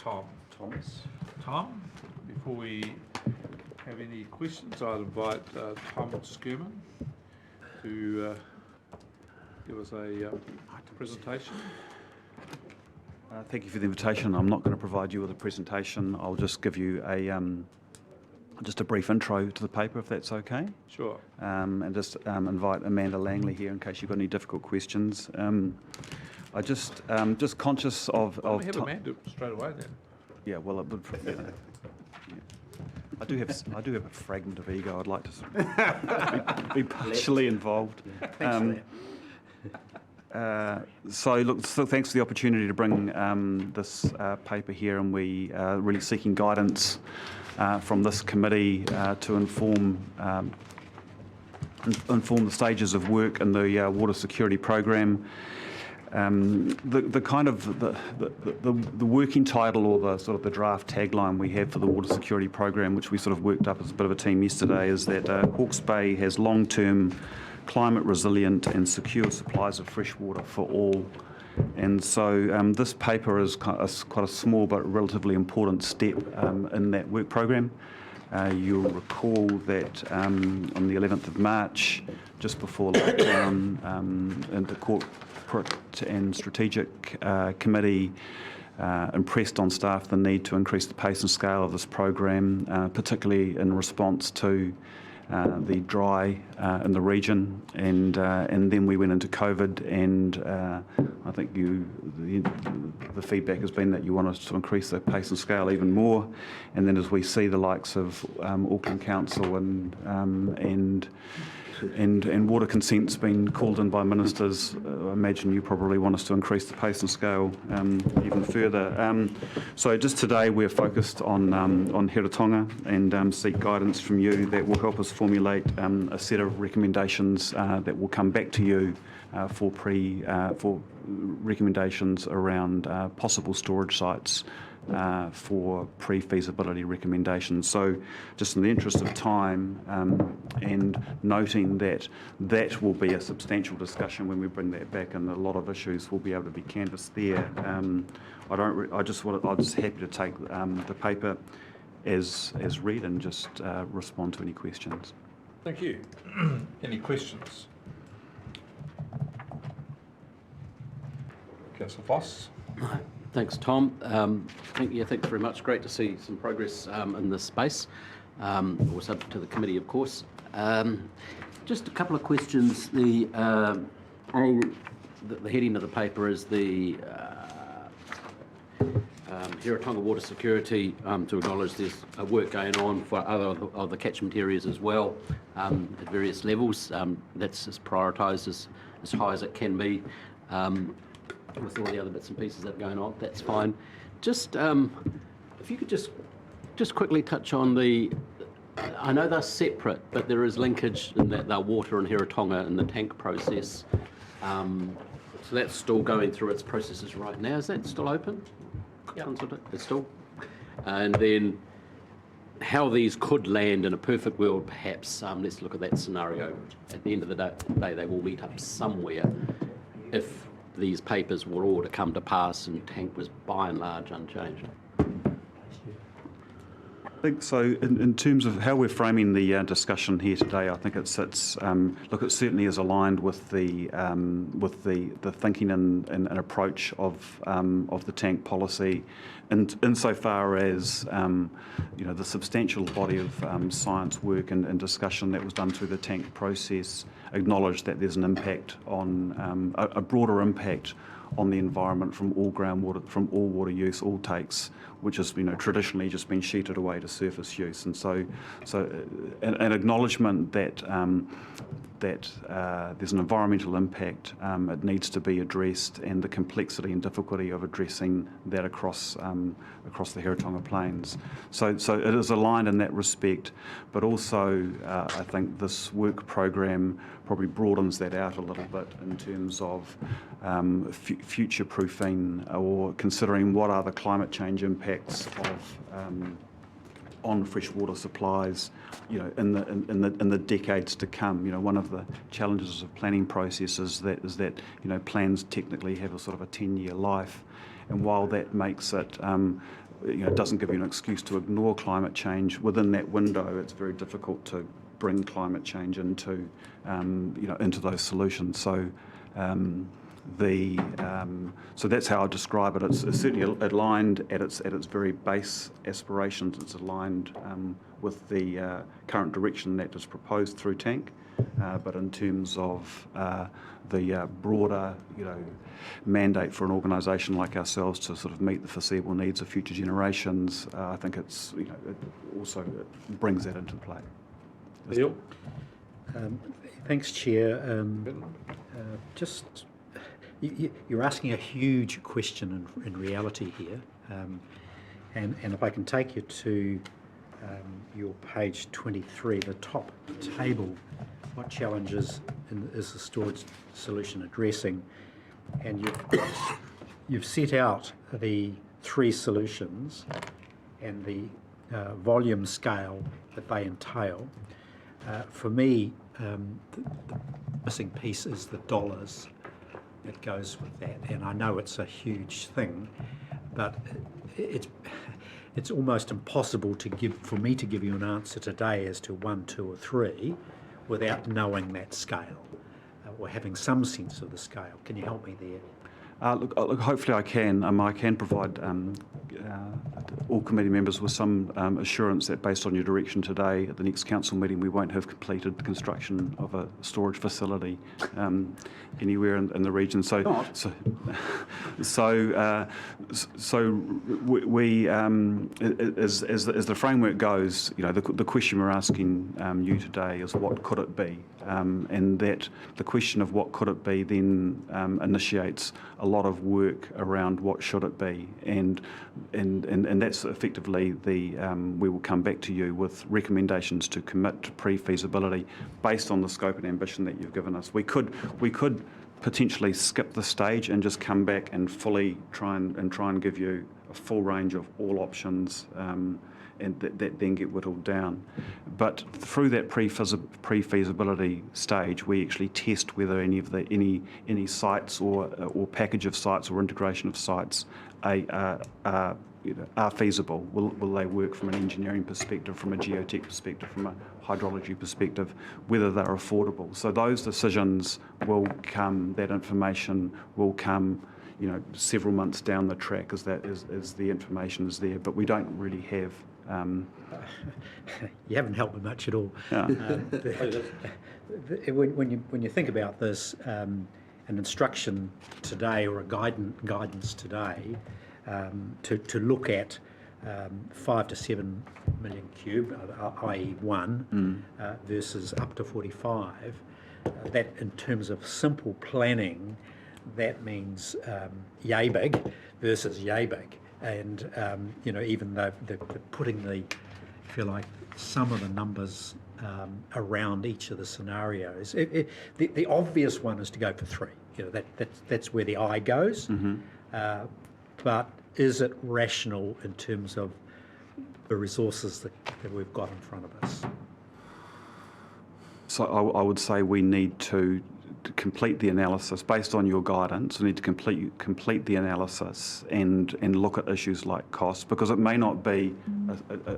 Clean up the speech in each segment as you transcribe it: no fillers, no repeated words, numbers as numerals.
Tom. Thomas. Tom, before we have any questions, I'd invite Tom Skerman to give us a presentation. Thank you for the invitation. I'm not going to provide you with a presentation. I'll just give you just a brief intro to the paper, if that's okay. Sure. And just invite Amanda Langley here in case you've got any difficult questions. I just conscious of. Why don't we have Amanda straight away then? Yeah, well, it would. I do have a fragment of ego. I'd like to be partially involved. So thanks for the opportunity to bring this paper here, and we are really seeking guidance from this committee to inform the stages of work in the water security program. The working title, or the sort of the draft tagline we have for the water security program, which we sort of worked up as a bit of a team yesterday, is that Hawke's Bay has long-term, climate resilient and secure supplies of fresh water for all. And so this paper is quite a small but relatively important step in that work program. You'll recall that on the 11th of March, just before lockdown, and the Corporate and Strategic Committee impressed on staff the need to increase the pace and scale of this program, particularly in response to the dry in the region, and then we went into COVID, and I think the feedback has been that you want us to increase the pace and scale even more, and then as we see the likes of Auckland Council and water consent's been called in by ministers, I imagine you probably want us to increase the pace and scale even further. So just today we're focused on Heretaunga and seek guidance from you that will help us formulate a set of recommendations that will come back to you for recommendations around possible storage sites for pre-feasibility recommendations. So just in the interest of time and noting that that will be a substantial discussion when we bring that back, and a lot of issues will be able to be canvassed there. I'm just happy to take the paper as read and just respond to any questions. Thank you. Any questions? Councillor Foss. Thanks, Tom. Thanks very much. Great to see some progress in this space. Or subject to the committee, of course. Just a couple of questions. The heading of the paper is the Heretaunga water security, to acknowledge there's work going on for other of the catchment areas as well at various levels. That's as prioritised as high as it can be. With all the other bits and pieces that are going on, that's fine. Just if you could just quickly touch on I know they're separate, but there is linkage in that they're water and Heretaunga in the tank process. So that's still going through its processes right now. Is that still open? Yep. It's still. And then how these could land in a perfect world, perhaps. Let's look at that scenario. At the end of the day, they will meet up somewhere if these papers were all to come to pass and tank was by and large unchanged. I think so. In terms of how we're framing the discussion here today, I think it sits. Look, it certainly is aligned with the thinking and approach of the tank policy, and insofar as the substantial body of science work and discussion that was done through the tank process acknowledged that there's an impact on a broader impact on the environment from all groundwater, from all water use, all takes, which has traditionally just been sheeted away to surface use, and so an acknowledgement that there's an environmental impact, it needs to be addressed, and the complexity and difficulty of addressing that across the Heretaunga Plains. So it is aligned in that respect, but also I think this work program probably broadens that out a little bit in terms of future-proofing or considering what are the climate change impacts of on freshwater supplies, in the decades to come. One of the challenges of planning processes is that plans technically have a sort of a 10-year life, and while that makes it doesn't give you an excuse to ignore climate change. Within that window, it's very difficult to bring climate change into those solutions. So. So that's how I describe it. It's certainly aligned at its very base aspirations. It's aligned with the current direction that is proposed through TANK. But in terms of the broader, mandate for an organisation like ourselves to sort of meet the foreseeable needs of future generations, I think it also brings that into play. Neil? Thanks, Chair. You're asking a huge question in reality here, and if I can take you to your page 23, the top table, what challenges is the storage solution addressing? And you've set out the 3 solutions and the volume scale that they entail. For me, the missing piece is the dollars that goes with that, and I know it's a huge thing, but it's almost impossible for me to give you an answer today as to 1, 2 or 3 without knowing that scale or having some sense of the scale. Can you help me there? Look, hopefully I can. I can provide all committee members with some assurance that based on your direction today, at the next council meeting, we won't have completed the construction of a storage facility anywhere in the region. So we as the framework goes, the question we're asking you today is what could it be, and that the question of what could it be then initiates a lot of work around what should it be, and that's effectively we will come back to you with recommendations to commit to pre-feasibility based on the scope and ambition that you've given us. We could potentially skip the stage and just come back and fully try and give you a full range of all options, and that then get whittled down. But through that pre-feasibility stage, we actually test whether any sites or package of sites or integration of sites are feasible. Will they work from an engineering perspective, from a geotech perspective, from a hydrology perspective, whether they're affordable. So those decisions will come, that information will come, several months down the track as the information is there, but we don't really have. You haven't helped me much at all. Yeah. When you think about this, an instruction today or a guidance today to look at 5 to 7 million cube, i.e. 1, versus up to 45, that in terms of simple planning, that means yay big versus yay big. And, even though they're putting if you like, some of the numbers around each of the scenarios, the obvious one is to go for 3. That's where the eye goes. Mm-hmm. But is it rational in terms of the resources that we've got in front of us? So I would say we need to complete the analysis based on your guidance. We need to complete the analysis and look at issues like cost, because it may not be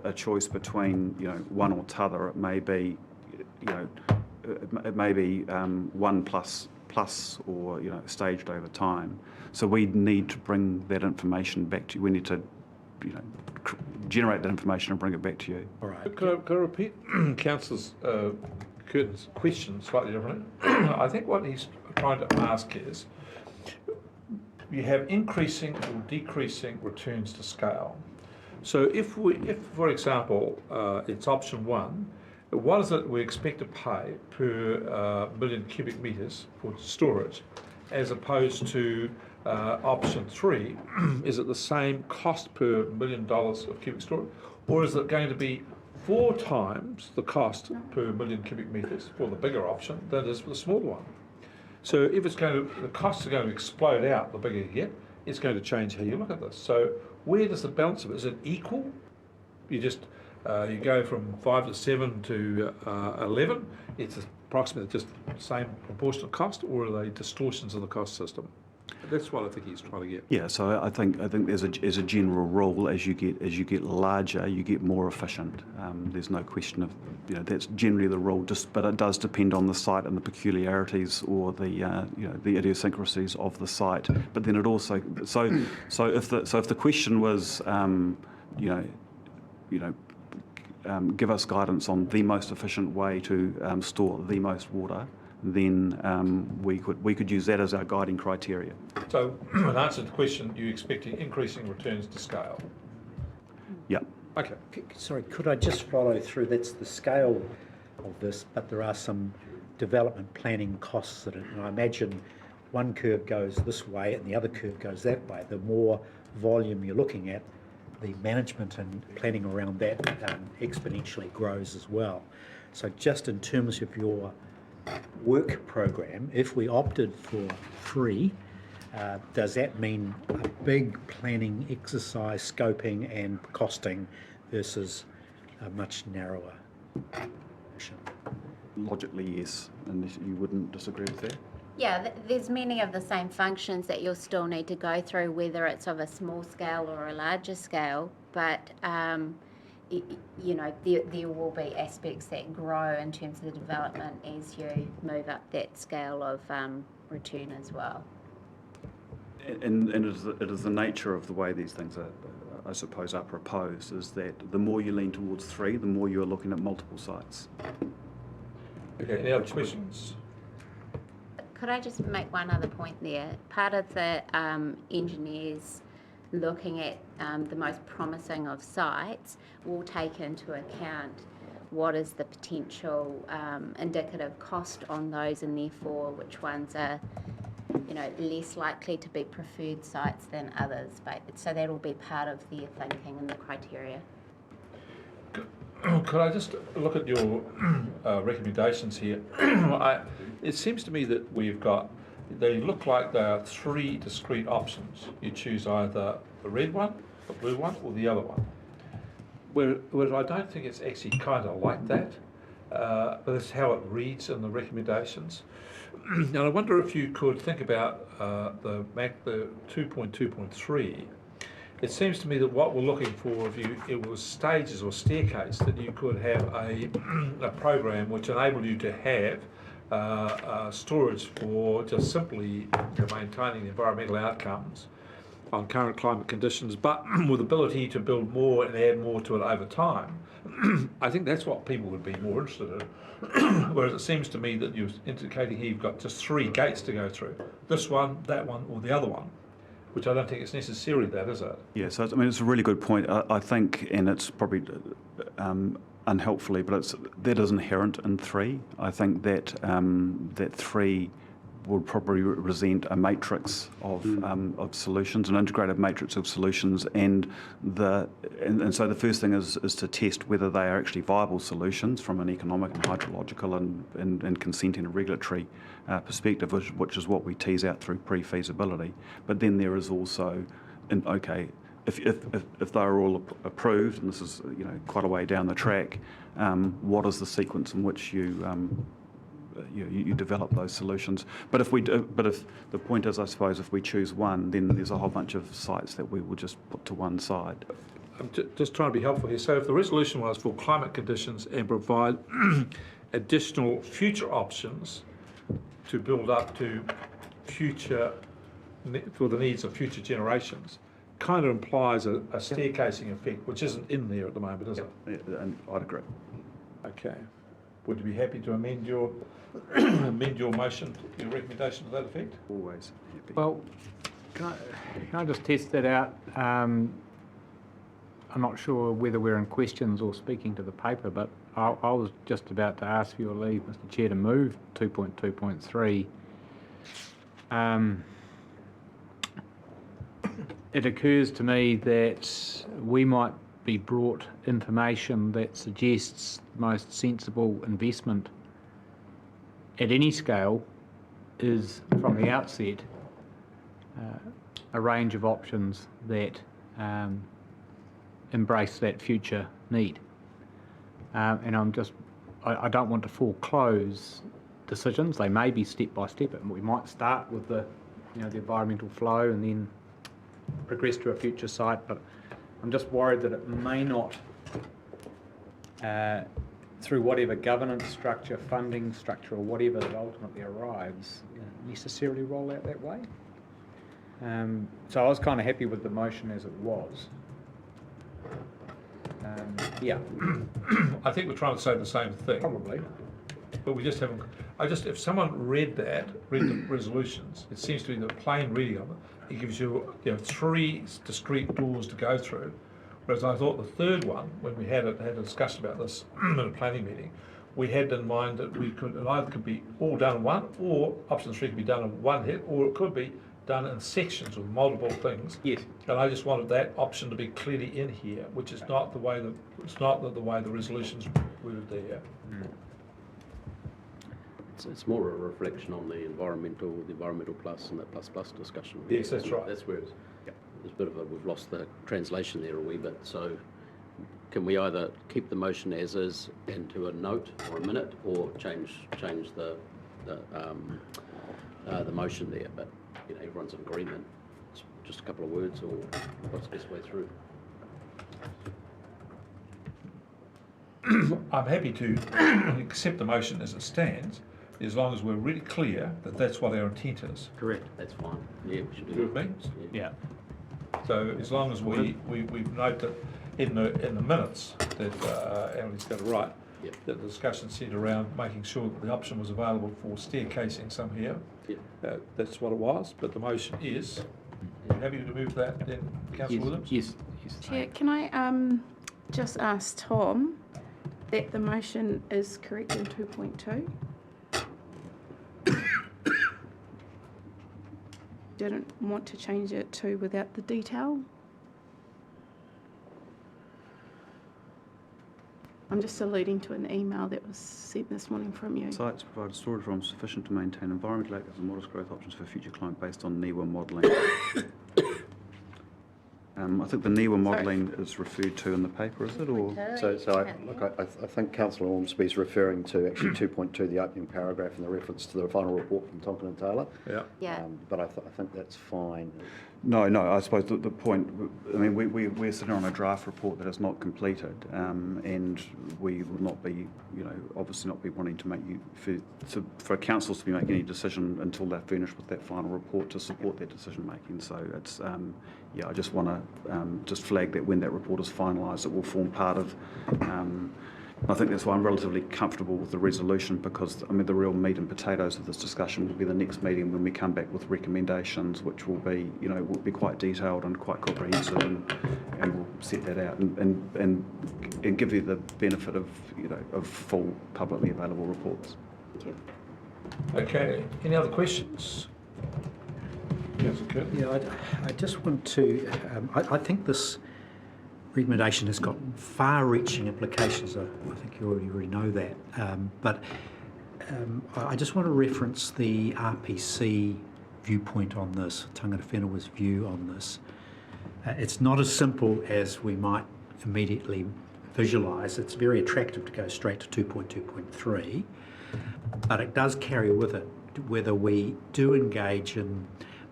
a choice between one or t'other. It may be one plus or staged over time. So we need to bring that information back to you. We need to generate that information and bring it back to you. All right. Could I repeat Councillor Curtin's question slightly differently? I think what he's trying to ask is, you have increasing or decreasing returns to scale. So if for example, it's option 1, what is it we expect to pay per million cubic metres for storage, as opposed to option 3, is it the same cost per $1 million of cubic storage, or is it going to be 4 times the cost per million cubic metres for the bigger option than it is for the smaller one? So if the costs are going to explode out the bigger you get, it's going to change how you look at this. So where does the balance of it? Is it equal? You just you go from 5 to 7 to 11. It's approximately just the same proportionate cost, or are they distortions of the cost system? That's what I think he's trying to get. Yeah, so I think as a general rule, as you get larger, you get more efficient. There's no question of, that's generally the rule. But it does depend on the site and the peculiarities or the the idiosyncrasies of the site. But then it also so if the question was give us guidance on the most efficient way to store the most water, then we could use that as our guiding criteria. So, in answer to the question, you're expecting increasing returns to scale? Yeah. Okay. Sorry, could I just follow through? That's the scale of this, but there are some development planning costs that and I imagine one curve goes this way and the other curve goes that way. The more volume you're looking at, the management and planning around that exponentially grows as well. So just in terms of your work program, if we opted for 3, does that mean a big planning exercise, scoping and costing versus a much narrower option? Logically, yes, and you wouldn't disagree with that? Yeah, there's many of the same functions that you'll still need to go through, whether it's of a small scale or a larger scale, but there will be aspects that grow in terms of the development as you move up that scale of return as well. And it is the nature of the way these things are, I suppose, are proposed, is that the more you lean towards 3, the more you are looking at multiple sites. Okay, any other questions? Could I just make one other point there? Part of the engineers looking at the most promising of sites will take into account what is the potential indicative cost on those, and therefore which ones are less likely to be preferred sites than others. But so that will be part of their thinking and the criteria. Could I just look at your recommendations here? It seems to me that they look like there are 3 discrete options. You choose either the red one, the blue one, or the other one. Whereas I don't think it's actually kind of like that, but that's how it reads in the recommendations. And I wonder if you could think about the 2.2.3. It seems to me that what we're looking for, if it was stages or staircase, that you could have a program which enabled you to have storage for just simply maintaining the environmental outcomes on current climate conditions, but with ability to build more and add more to it over time. I think that's what people would be more interested in. Whereas it seems to me that you're indicating here you've got just 3 gates to go through. This one, that one, or the other one, which I don't think it's necessarily that, is it? Yeah, so it's a really good point. I think, and it's probably unhelpfully, but that is inherent in 3. I think that that 3 would probably represent a matrix of solutions, an integrated matrix of solutions, and so the first thing is to test whether they are actually viable solutions from an economic and hydrological and consenting and regulatory perspective, which is what we tease out through pre-feasibility. But then there is also, if they are all approved, and this is quite a way down the track, what is the sequence in which you develop those solutions? But if the point is, I suppose, if we choose one, then there's a whole bunch of sites that we will just put to one side. I'm just trying to be helpful here. So if the resolution was for climate conditions and provide additional future options to build up to for the needs of future generations, kind of implies a staircasing effect, which isn't in there at the moment, is it? Yeah, and I'd agree. Okay. Would you be happy to amend your motion, your recommendation to that effect? Always happy. Well, can I just test that out? I'm not sure whether we're in questions or speaking to the paper, but I was just about to ask for your leave, Mr. Chair, to move 2.2.3. It occurs to me that we might be brought information that suggests the most sensible investment at any scale is, from the outset, a range of options that embrace that future need. And I don't want to foreclose decisions. They may be step by step, and we might start with the the environmental flow and then progress to a future site, but I'm just worried that it may not, through whatever governance structure, funding structure, or whatever that ultimately arrives, necessarily roll out that way. So I was kind of happy with the motion as it was. Yeah, I think we're trying to say the same thing. probably. But we just haven't, if someone read the resolutions, it seems to be the plain reading of it, it gives you, 3 discrete doors to go through. Whereas I thought the third one, when we had a discussion about this in a planning meeting, we had in mind that it either could be all done in one, or option 3 could be done in one hit, or it could be done in sections with multiple things. Yes. And I just wanted that option to be clearly in here, which is not the way the way the resolutions worded there. It's more a reflection on the environmental plus and the plus discussion. Yes, that's right. That's where it's, there's a bit of a, we've lost the translation there a wee bit. So can we either keep the motion as is and to a note or a minute, or change the motion there? But everyone's in agreement. It's just a couple of words, or what's the best way through? I'm happy to accept the motion as it stands, as long as we're really clear that that's what our intent is. Correct. That's fine. Yeah, we should You do with me? that. Yeah. So as long as we note that in the minutes that Emily's got it right, Yep. that the discussion centred around making sure that the option was available for staircasing some here. Yep. That's what it was, but the motion is. Are you happy to move that then, Councillor Williams? Yes. Chair, can I just ask Tom that the motion is correct in 2.2? Didn't want to change it to without the detail? I'm just alluding to an email that was sent this morning from you. Sites provide storage rooms sufficient to maintain environmental active and modest growth options for future climate based on NIWA modelling. I think the NIWA modelling is referred to in the paper, is it? Or I think Councillor Ormsby's referring to actually 2.2, the opening paragraph, and the reference to the final report from Tonkin and Taylor. Yeah. Yeah. But I think that's fine. No, I suppose the point, I mean, we're sitting on a draft report that is not completed, and we will not be, obviously not be wanting to make for councils to be making any decision until they're finished with that final report to support their decision making. So it's, I just want to just flag that when that report is finalised, it will form part of. I think that's why I'm relatively comfortable with the resolution, because I mean the real meat and potatoes of this discussion will be the next meeting when we come back with recommendations, which will be will be quite detailed and quite comprehensive, and we'll set that out and give you the benefit of of full publicly available reports. Thank you. Okay. Any other questions? Councillor Curtin? Yeah, I just want to, I think this recommendation has got far-reaching implications. I think you already know that. But I just want to reference the RPC viewpoint on this, Tangata Whenaua's view on this. It's not as simple as we might immediately visualise. It's very attractive to go straight to 2.2.3, but it does carry with it whether we do engage in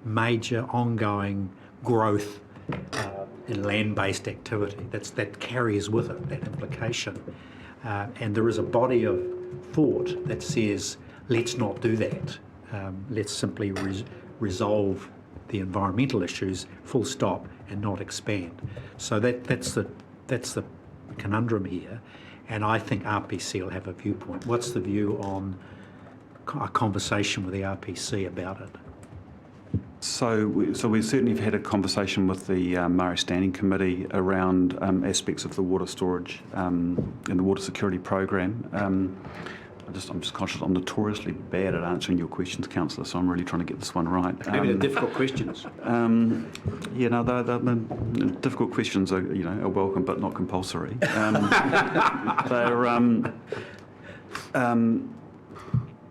major ongoing growth in land-based activity. That carries with it that implication, and there is a body of thought that says let's not do that. Let's simply resolve the environmental issues, full stop, and not expand. So that's the conundrum here, and I think RPC will have a viewpoint. What's the view on a conversation with the RPC about it? So we certainly have had a conversation with the Murray Standing Committee around aspects of the water storage and the water security program. I'm just conscious I'm notoriously bad at answering your questions, Councillor, so I'm really trying to get this one right. Maybe the difficult questions. The difficult questions are are welcome but not compulsory.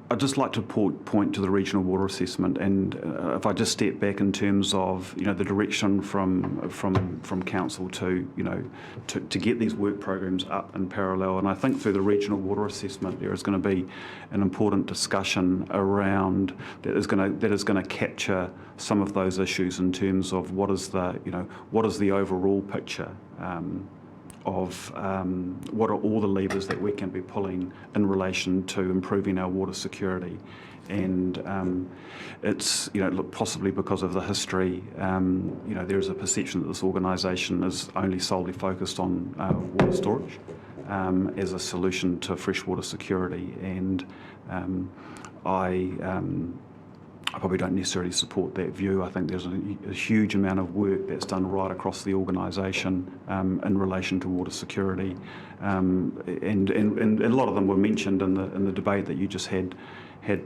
I'd just like to point to the regional water assessment, and if I just step back in terms of the direction from council to to get these work programs up in parallel, and I think through the regional water assessment there is going to be an important discussion around that is going to capture some of those issues in terms of what is the overall picture. Of what are all the levers that we can be pulling in relation to improving our water security, and it's look, possibly because of the history, there is a perception that this organisation is only solely focused on water storage as a solution to freshwater security, and I probably don't necessarily support that view. I think there's a huge amount of work that's done right across the organisation in relation to water security, and a lot of them were mentioned in the debate that you just had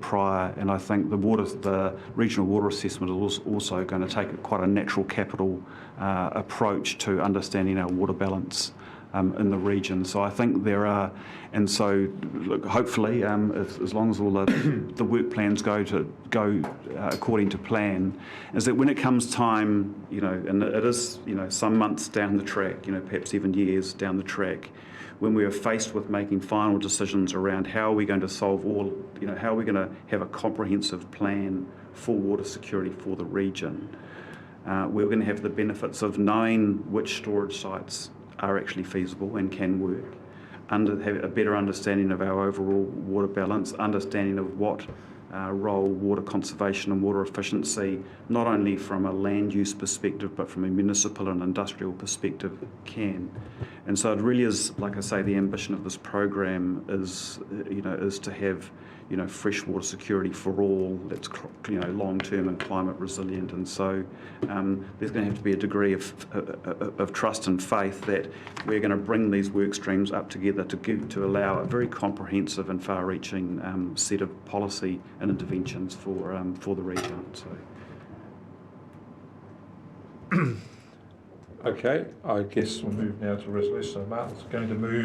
prior. And I think the regional water assessment is also going to take quite a natural capital approach to understanding our water balance in the region. So I think there are, and so look, hopefully, as long as all the work plans go according to plan, is that when it comes time, and it is, some months down the track, perhaps even years down the track, when we are faced with making final decisions around how are we going to solve how are we going to have a comprehensive plan for water security for the region, we're going to have the benefits of knowing which storage sites are actually feasible and can work, have a better understanding of our overall water balance, understanding of what role water conservation and water efficiency, not only from a land use perspective but from a municipal and industrial perspective, can. And so it really is, like I say, the ambition of this program is to have fresh water security for all that's long-term and climate resilient. And so there's going to have to be a degree of trust and faith that we're going to bring these work streams up together to allow a very comprehensive and far-reaching set of policy and interventions for the region. So. Okay, I guess we'll move now to resolution. Martin's going to move.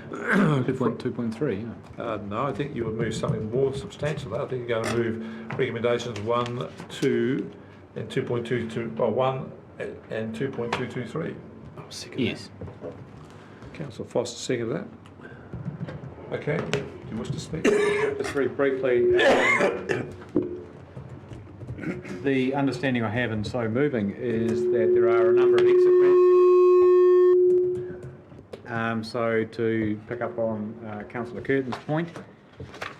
2.3. Yeah. No, I think you would move something more substantial. I think you're going to move recommendations 1, 2, and 2.22. Well, 1 and 2.223. Yes. Councillor Foster, second that. Okay. Do you wish to speak? Just very briefly, the understanding I have in so moving is that there are a number of exit ramps. So to pick up on Councillor Curtin's point,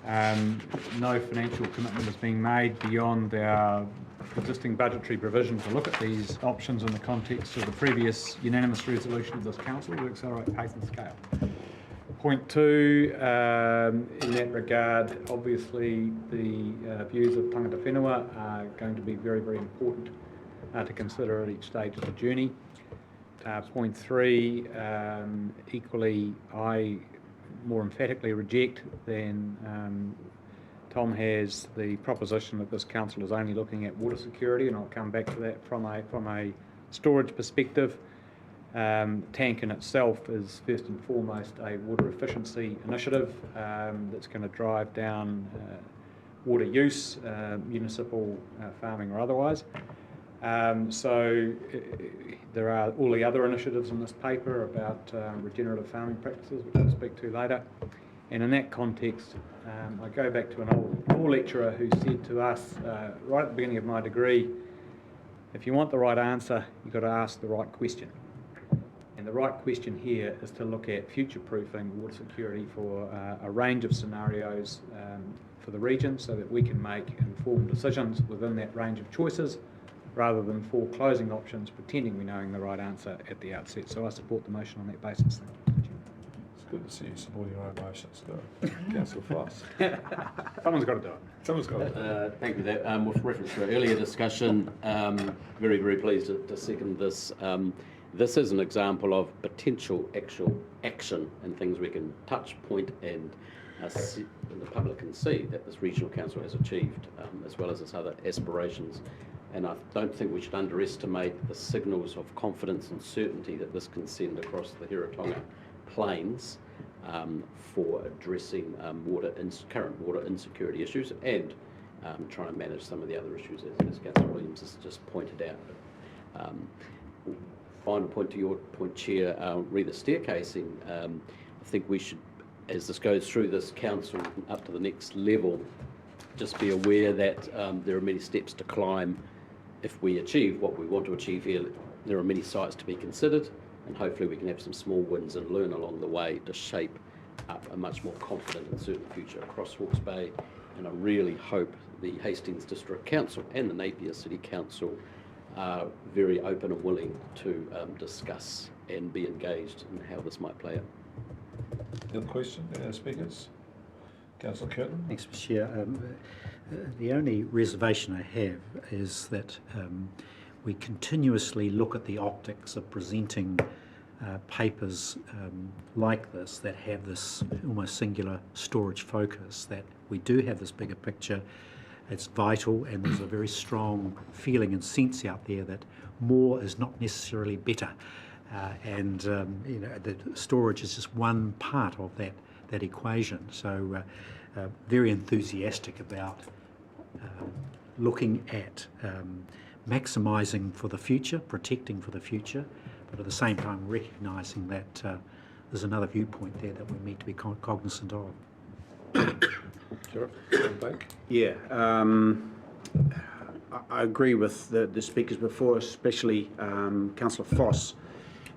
no financial commitment is being made beyond our existing budgetary provision to look at these options in the context of the previous unanimous resolution of this council to accelerate pace and scale. Point 2, in that regard, obviously the views of tangata whenua are going to be very, very important to consider at each stage of the journey. Point 3, equally, I more emphatically reject than Tom has the proposition that this council is only looking at water security, and I'll come back to that from a storage perspective. Tank in itself is first and foremost a water efficiency initiative that's going to drive down water use, municipal farming or otherwise. So there are all the other initiatives in this paper about regenerative farming practices, which I'll speak to later. And in that context, I go back to an old law lecturer who said to us right at the beginning of my degree, if you want the right answer, you've got to ask the right question. And the right question here is to look at future-proofing water security for a range of scenarios for the region so that we can make informed decisions within that range of choices rather than foreclosing options, pretending we're knowing the right answer at the outset. So I support the motion on that basis. Thank you. It's good to see you supporting your own motions. Councillor Foss. Someone's got to do it. Someone's got to do it. Thank you for that. With reference to our earlier discussion, very, very pleased to second this. This is an example of potential actual action and things we can touch, point, and the public can see that this regional council has achieved, as well as its other aspirations. And I don't think we should underestimate the signals of confidence and certainty that this can send across the Hiratonga plains for addressing current water insecurity issues and trying to manage some of the other issues, as Councillor Williams has just pointed out. Final point to your point, Chair, re the staircasing. I think we should, as this goes through this council up to the next level, just be aware that there are many steps to climb if we achieve what we want to achieve here. There are many sites to be considered, and hopefully we can have some small wins and learn along the way to shape up a much more confident and certain future across Hawke's Bay. And I really hope the Hastings District Council and the Napier City Council are very open and willing to discuss and be engaged in how this might play out. Any other question, speakers? Councillor Curtin? Thanks, Mr. Chair. The only reservation I have is that we continuously look at the optics of presenting papers like this that have this almost singular storage focus, that we do have this bigger picture. It's vital, and there's a very strong feeling and sense out there that more is not necessarily better. The storage is just one part of that equation. So very enthusiastic about looking at maximising for the future, protecting for the future, but at the same time recognising that there's another viewpoint there that we need to be cognisant of. Sure. Back. Yeah, I agree with the speakers before, especially Councillor Foss,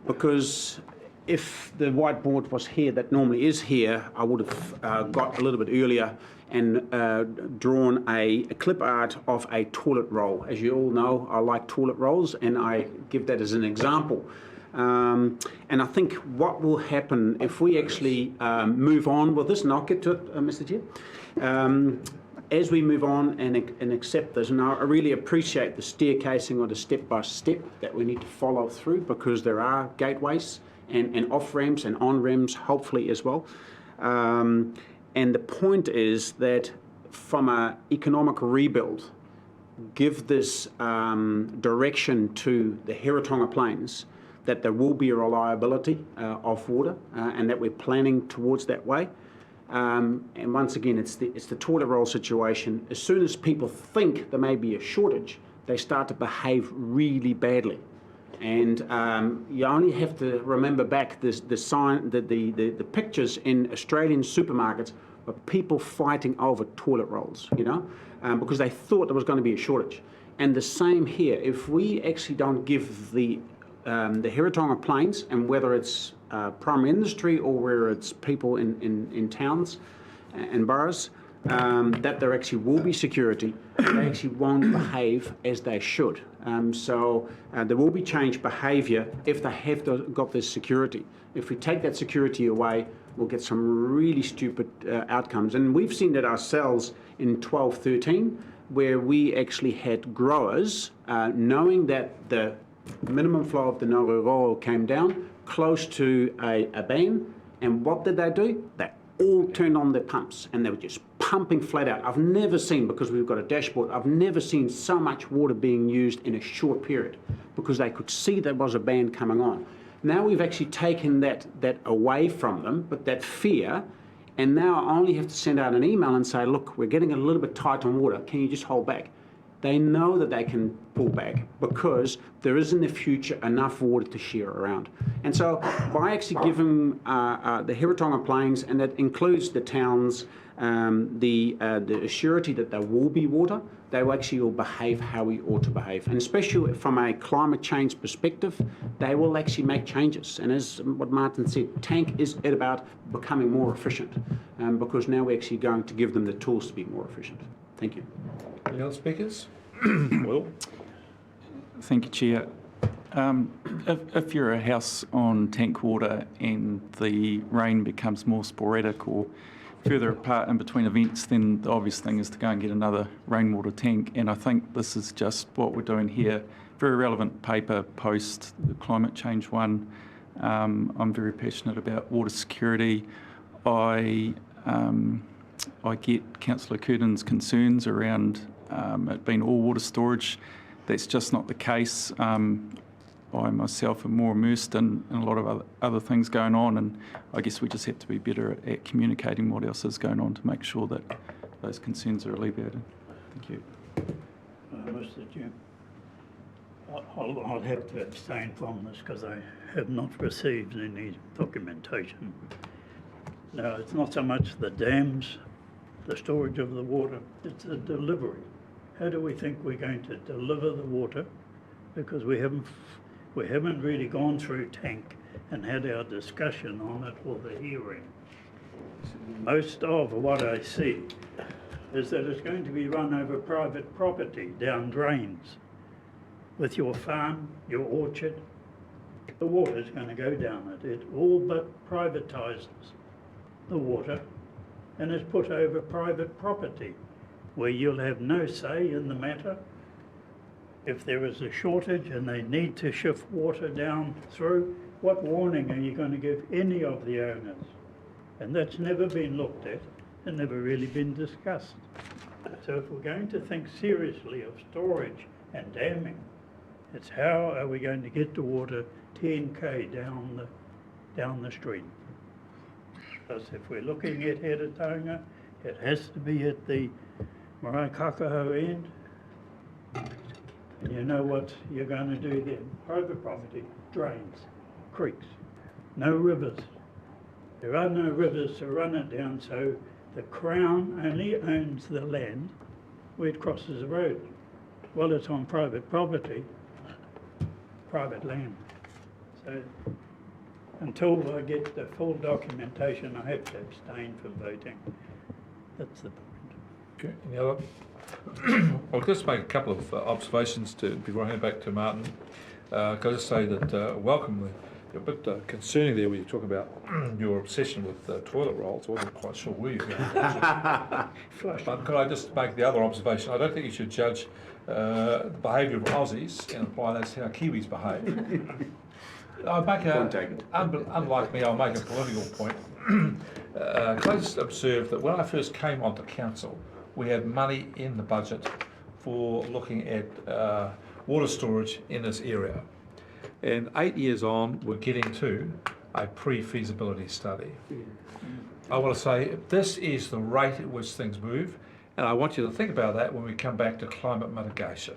because if the whiteboard was here, that normally is here, I would have got a little bit earlier and drawn a clip art of a toilet roll. As you all know, I like toilet rolls, and I give that as an example. And I think what will happen if we actually move on with this, and I'll get to it, Mr. Chair, as we move on and accept this, and I really appreciate the staircasing or the step-by-step that we need to follow through, because there are gateways and off-ramps and on-ramps, hopefully, as well. And the point is that from an economic rebuild, give this direction to the Heritonga Plains, that there will be a reliability of water, and that we're planning towards that way. And once again, it's the toilet roll situation. As soon as people think there may be a shortage, they start to behave really badly. And you only have to remember back the pictures in Australian supermarkets of people fighting over toilet rolls, because they thought there was going to be a shortage. And the same here. If we actually don't give the Heritonga Plains, and whether it's primary industry or where it's people in towns and boroughs, that there actually will be security, they actually won't behave as they should. So there will be changed behaviour if they have got this security. If we take that security away, we'll get some really stupid outcomes. And we've seen that ourselves in 12-13, where we actually had growers knowing that the minimum flow of the Ngāruaroa came down close to a ban, and what did they do? They all turned on their pumps, and they were just pumping flat out. I've never seen, because we've got a dashboard, I've never seen so much water being used in a short period, because they could see there was a ban coming on. Now we've actually taken that away from them, but that fear, and now I only have to send out an email and say, look, we're getting a little bit tight on water, can you just hold back? They know that they can pull back, because there is in the future enough water to share around. And so by actually giving the Heritonga Plains, and that includes the towns, the assurity that there will be water, they will actually will behave how we ought to behave. And especially from a climate change perspective, they will actually make changes. And as what Martin said, Tank is about becoming more efficient, because now we're actually going to give them the tools to be more efficient. Thank you. Any other speakers? Will? Thank you, Chair. If you're a house on tank water and the rain becomes more sporadic or further apart in between events, then the obvious thing is to go and get another rainwater tank. And I think this is just what we're doing here. Very relevant paper post the climate change one. I'm very passionate about water security. I get Councillor Curtin's concerns around it being all water storage. That's just not the case. I myself am more immersed in a lot of other things going on, and I guess we just have to be better at communicating what else is going on to make sure that those concerns are alleviated. Thank you. Mr. Chair, I'll have to abstain from this because I have not received any documentation. Now, it's not so much the dams, the storage of the water, it's the delivery. How do we think we're going to deliver the water? Because we haven't really gone through tank and had our discussion on it or the hearing. Most of what I see is that it's going to be run over private property, down drains. With your farm, your orchard, the water's going to go down it. It all but privatises the water and is put over private property, where you'll have no say in the matter. If there is a shortage and they need to shift water down through, what warning are you going to give any of the owners? And that's never been looked at and never really been discussed. So if we're going to think seriously of storage and damming, it's how are we going to get the water 10k down the stream? Because if we're looking at Heretaunga, it has to be at the Maraikakaho end. And you know what you're going to do then? Private property, drains, creeks, no rivers. There are no rivers to run it down, so the Crown only owns the land where it crosses the road. Well, it's on private property, private land. So until I get the full documentation, I have to abstain from voting. That's the point. Okay, any other? I'll just make a couple of observations before I hand back to Martin. Can I just say that welcome. You're a bit concerning there when you talk about your obsession with toilet rolls. I wasn't quite sure where you were going. But could I just make the other observation? I don't think you should judge the behaviour of Aussies and apply that's how Kiwis behave. I'll make unlike me, I'll make a political point. Can I just observe that when I first came onto council, we had money in the budget for looking at water storage in this area. And 8 years on, we're getting to a pre-feasibility study. I want to say this is the rate at which things move, and I want you to think about that when we come back to climate mitigation.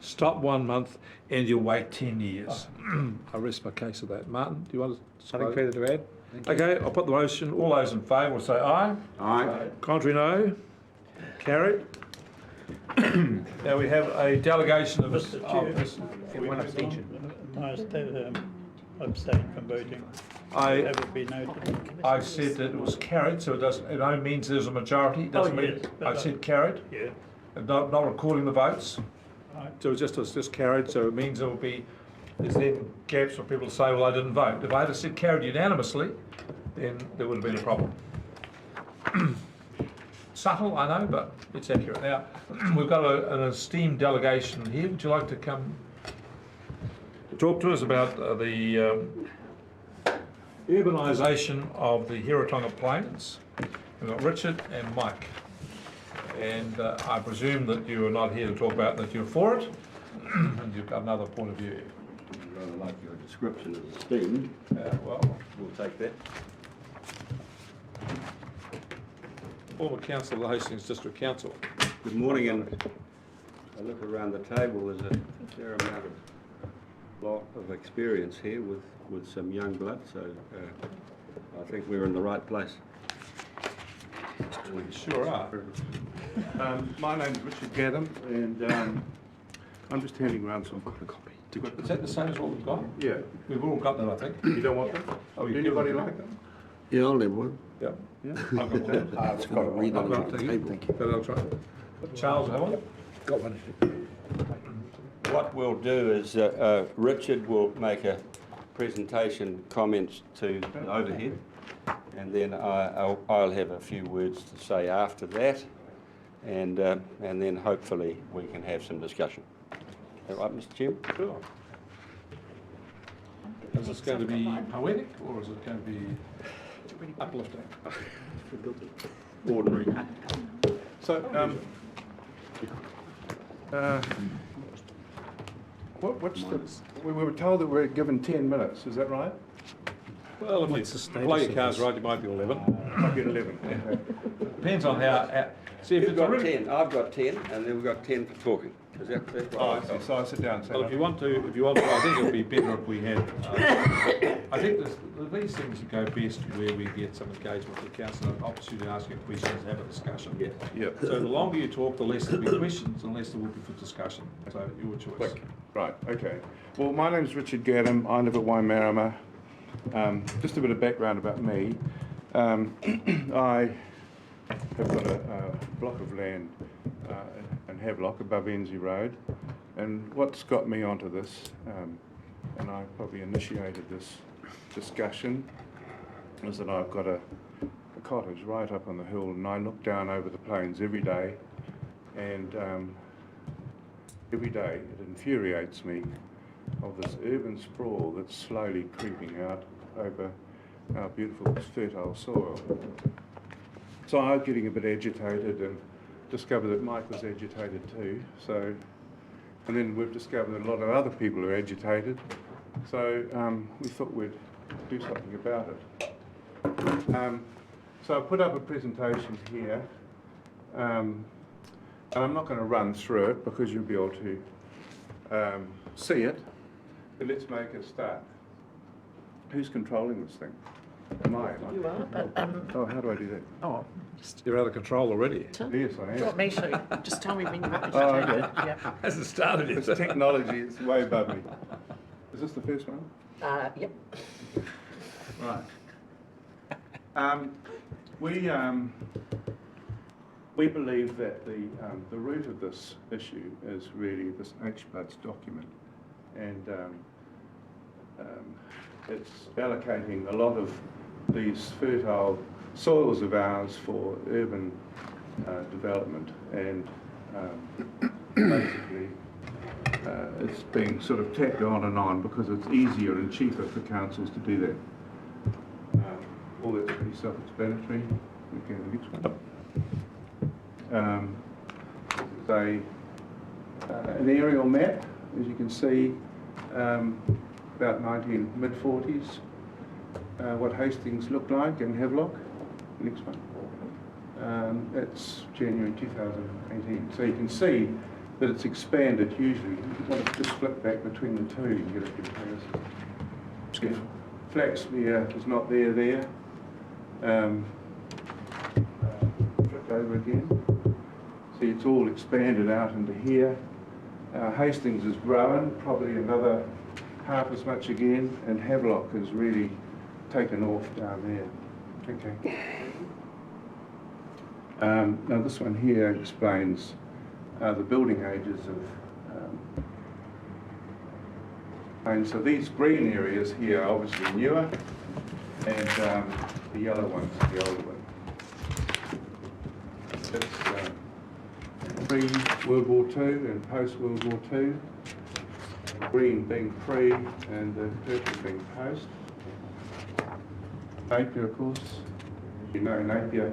Stop 1 month and you'll wait 10 years. I rest my case of that. Martin, do you want to? Nothing further to add. Okay, I'll put the motion. All those in favour will say aye. Aye. Contrary, no. Carried. Now we have a delegation of... Mr. Chair, One abstention. I abstain from voting. Have it be noted. I said that it was carried, so it only means there's a majority. It doesn't mean I said carried. Yeah. Not recording the votes. Right. So it's just carried, so it means there will be, there's then gaps where people say, well, I didn't vote. If I had said carried unanimously, then there would have been a problem. Subtle, I know, but it's accurate. Now, we've got an esteemed delegation here. Would you like to come talk to us about the urbanisation of the Heretaunga Plains? We've got Richard and Mike. And I presume that you are not here to talk about that you're for it, and you've got another point of view. I'd rather like your description of the steam. Well, We'll take that. former councillor of the Hastings District Council. Good morning, and I look around the table, there's a fair amount of experience here with some young blood, so I think we're in the right place. We sure are. My name's Richard Gaddam, and I'm just handing around some. Is that the same as what we've got? Yeah. We've all got them, I think. You don't want them? Oh, you Anybody do? like them? Yeah, I'll have one. Yeah. Yeah. I've got one. I've got to read I've on got the it. table. Thank you. But I'll try. Charles, have one? Got one. What we'll do is Richard will make a presentation, comments to the overhead, and then I'll have a few words to say after that, and then hopefully we can have some discussion. All right, Mr. Chairman? Sure. Is this going to be poetic or is it going to be uplifting? Ordinary. So, What's the, we were told that we're given 10 minutes, is that right? Well, if What's the you status play your of cards this? right, you might be 11. I'll get 11. Okay. Depends on how see if You've it's a got really... 10, I've got 10, and then we've got 10 for talking. Is that correct? Oh, I see. So I sit down and say Well, if you want to, I think it would be better if we had. I think these things go best where we get some engagement with the council, an opportunity to ask you questions, have a discussion. Yes. Yeah. So the longer you talk, the less there'll be questions, and less there will be for discussion. So your choice. Quick. Right, okay. Well, my name's Richard Gaddam. I live at Waimarama. Just a bit of background about me. I have got a block of land in Havelock above Enzie Road, and what's got me onto this, and I probably initiated this discussion, is that I've got a cottage right up on the hill, and I look down over the plains every day, and every day it infuriates me of this urban sprawl that's slowly creeping out over our beautiful fertile soil. So I was getting a bit agitated and discovered that Mike was agitated too. So, and then we've discovered that a lot of other people are agitated. So we thought we'd do something about it. So I put up a presentation here, and I'm not going to run through it because you'll be able to see it. But let's make a start. Who's controlling this thing? Am I? You are, but Oh, how do I do that? oh, just You're out of control already. Yes, I am. drop me. So just tell me when you're ready. Oh, okay. Yeah. Hasn't started It's yet. technology, it's way above me. Is this the first one? Yep. Right. We believe that the root of this issue is really this HBUDS document, and it's allocating a lot of these fertile soils of ours for urban development, and basically it's being sort of tacked on because it's easier and cheaper for councils to do that. All that's pretty self-explanatory. Okay, the next one. An aerial map, as you can see, about mid-40s, what Hastings looked like in Havelock. Next one. That's January 2018. So you can see that it's expanded hugely. You want to just flip back between the two, you can get a comparison. Yeah. Flaxmere is not there. Flip over again. See, it's all expanded out into here. Hastings is growing, probably another half as much again, and Havelock has really taken off down there. Okay. Now this one here explains the building ages of and so these green areas here are obviously newer, and the yellow ones are the older one. It's pre-World War II and post-World War II. Green being pre and the purple being post. Napier, of course. You know, Napier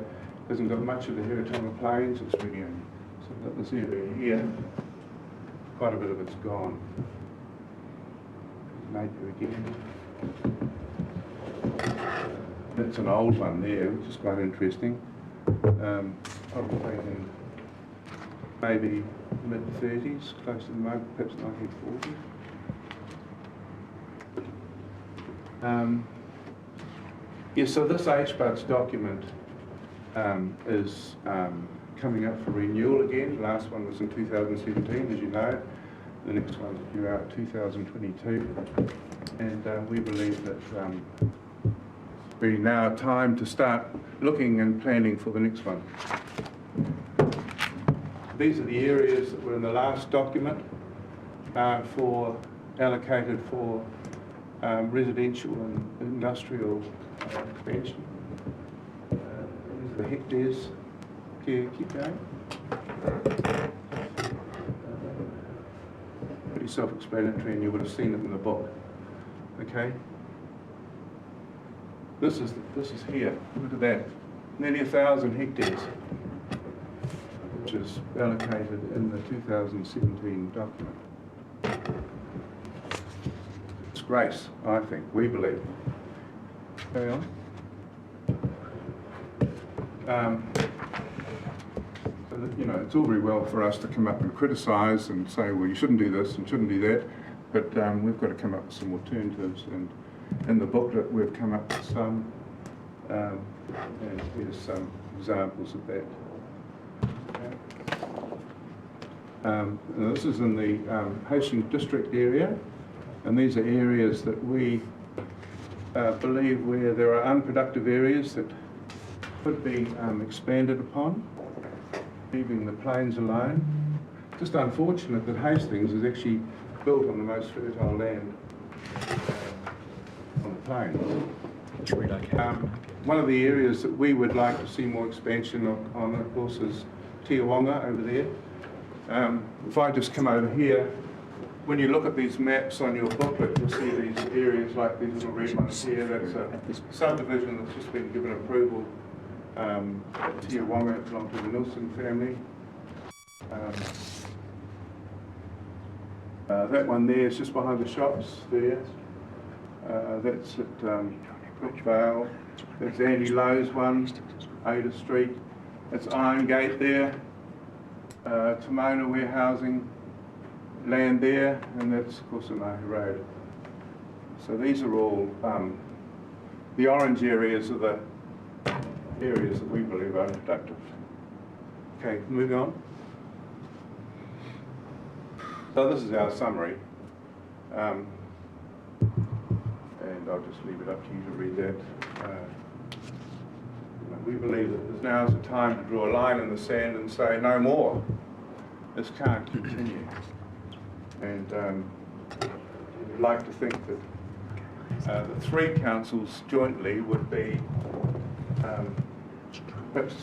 hasn't got much of the Herotama Plains. It's really only so that this area here. Quite a bit of it's gone. Napier again. That's an old one there, which is quite interesting. Probably taken maybe mid-30s, close to the moment, perhaps 1940s. Yeah, so this HBUDS document is coming up for renewal again. The last one was in 2017, as you know. The next one's due out 2022. And we believe that really now time to start looking and planning for the next one. These are the areas that were in the last document allocated for residential and industrial expansion. These are the hectares. Keep going. Pretty self-explanatory, and you would have seen it in the book. Okay. This is here. Look at that. Nearly 1,000 hectares, which is allocated in the 2017 document. disgrace, I think, we believe. Carry on. So that, you know, it's all very well for us to come up and criticise and say, well, you shouldn't do this and shouldn't do that, but we've got to come up with some alternatives, and in the booklet we've come up with some, and here's some examples of that. This is in the Hastings district area, and these are areas that we believe where there are unproductive areas that could be expanded upon, leaving the plains alone. Just unfortunate that Hastings is actually built on the most fertile land on the plains. One of the areas that we would like to see more expansion on, of course, is Tiawonga over there. If I just come over here, when you look at these maps on your booklet, you'll see these areas like these little red ones here. That's a subdivision that's just been given approval. Tiawonga belongs to the Nilsson family. That one there is just behind the shops there. That's at Brookvale. That's Andy Lowe's one, Ada Street. That's Iron Gate there. Timona warehousing land there, and that's of course Mahi Road. So these are all the orange areas are the areas that we believe are unproductive. Okay, moving on. So this is our summary, and I'll just leave it up to you to read that. We believe that now is the time to draw a line in the sand and say no more. This can't continue. And we'd like to think that the three councils jointly would be perhaps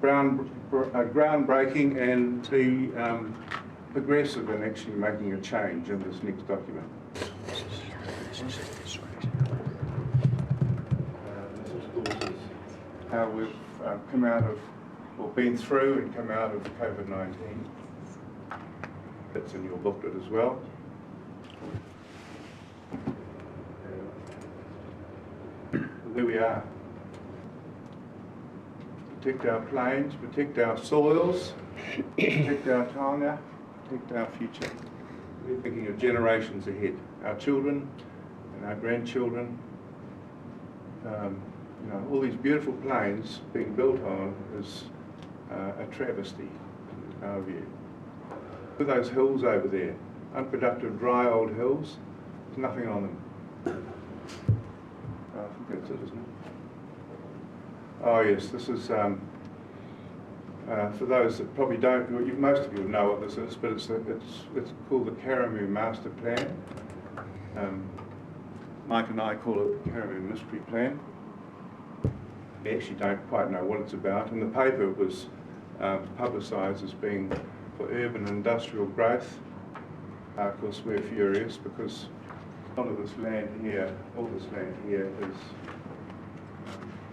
groundbreaking and be progressive in actually making a change in this next document. This, of course, is how we've come out of, or been through and come out of COVID-19. That's in your booklet as well. There we are. Protect our plains, protect our soils, protect our taonga, protect our future. We're thinking of generations ahead, our children and our grandchildren. You know, all these beautiful plains being built on is a travesty, in our view. Look at those hills over there, unproductive, dry old hills. There's nothing on them. I think that's it, isn't it? Oh yes, this is, for those that probably don't, most of you know what this is, but it's called the Karamu Master Plan. Mike and I call it the Karamu Mystery Plan. We actually don't quite know what it's about, and the paper was publicised as being for urban and industrial growth. Of course, we're furious because all of this land here, is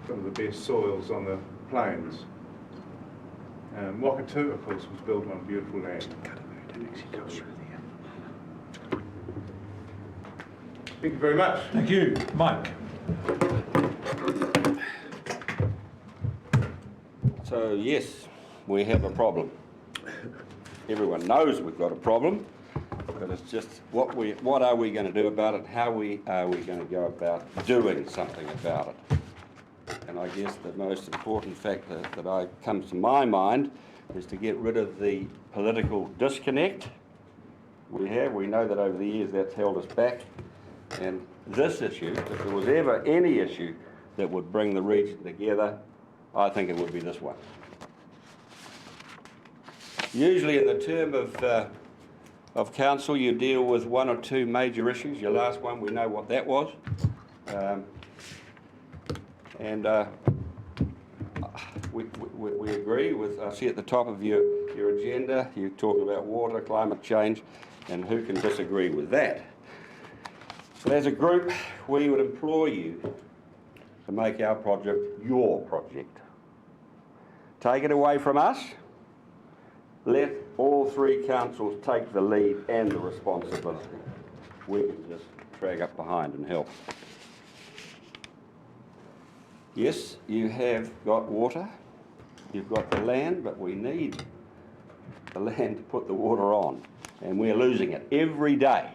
some of the best soils on the plains. Wakatu, of course, was built on beautiful land. Thank you very much. Thank you. Mike. So yes, we have a problem. Everyone knows we've got a problem, but it's just what are we going to do about it? How are we going to go about doing something about it? And I guess the most important factor that comes to my mind is to get rid of the political disconnect we have. We know that over the years that's held us back. And this issue, if there was ever any issue that would bring the region together, I think it would be this one. Usually in the term of council, you deal with one or two major issues. Your last one, we know what that was. We agree with, I see at the top of your agenda, you're talking about water, climate change, and who can disagree with that? But as a group, we would implore you to make our project your project. Take it away from us. Let all three councils take the lead and the responsibility. we can just drag up behind and help. Yes, you have got water, you've got the land, but we need the land to put the water on, and we're losing it every day.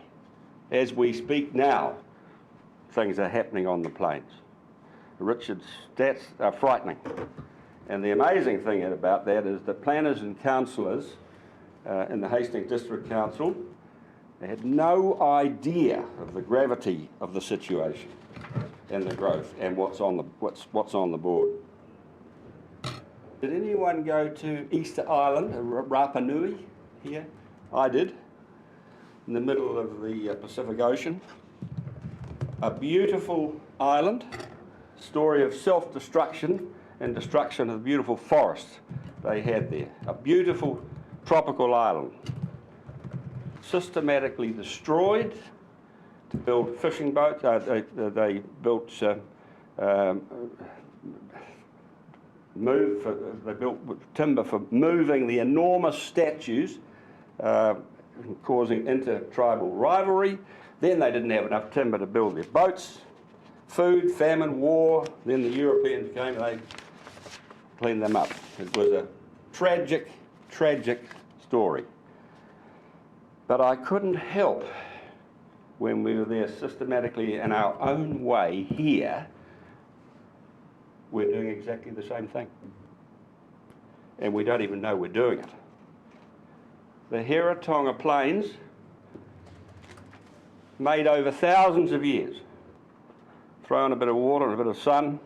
As we speak now, things are happening on the plains. Richard's stats are frightening. And the amazing thing about that is that planners and councillors in the Hastings District Council, they had no idea of the gravity of the situation and the growth and what's on the board. Did anyone go to Easter Island, Rapa Nui here? I did, in the middle of the Pacific Ocean. A beautiful island, story of self-destruction and destruction of the beautiful forests they had there. A beautiful tropical island, systematically destroyed to build fishing boats. They built they built timber for moving the enormous statues, causing inter-tribal rivalry. Then they didn't have enough timber to build their boats. Food, famine, war. Then the Europeans came and they cleaned them up. It was a tragic, tragic story. But I couldn't help, when we were there systematically in our own way here, we're doing exactly the same thing. And we don't even know we're doing it. The Heratonga Plains, made over thousands of years, throw in a bit of water and a bit of sun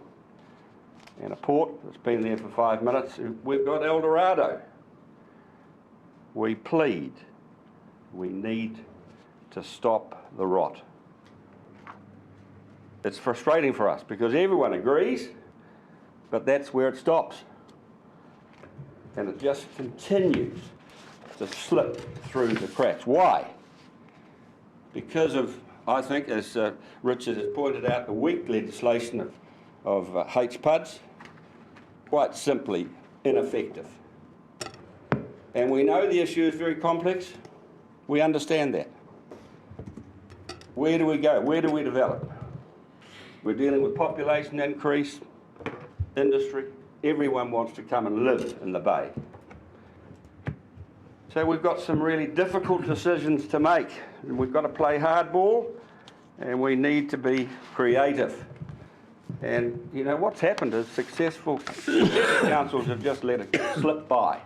and a port that's been there for 5 minutes. We've got El Dorado. We plead, we need to stop the rot. It's frustrating for us because everyone agrees, but that's where it stops. And it just continues to slip through the cracks. Why? Because of, I think, as Richard has pointed out, the weak legislation of HPUDs, quite simply ineffective. And we know the issue is very complex. We understand that. Where do we go? Where do we develop? We're dealing with population increase, industry. Everyone wants to come and live in the bay. So we've got some really difficult decisions to make. We've got to play hardball, and we need to be creative. And you know what's happened is successful councils have just let it slip by.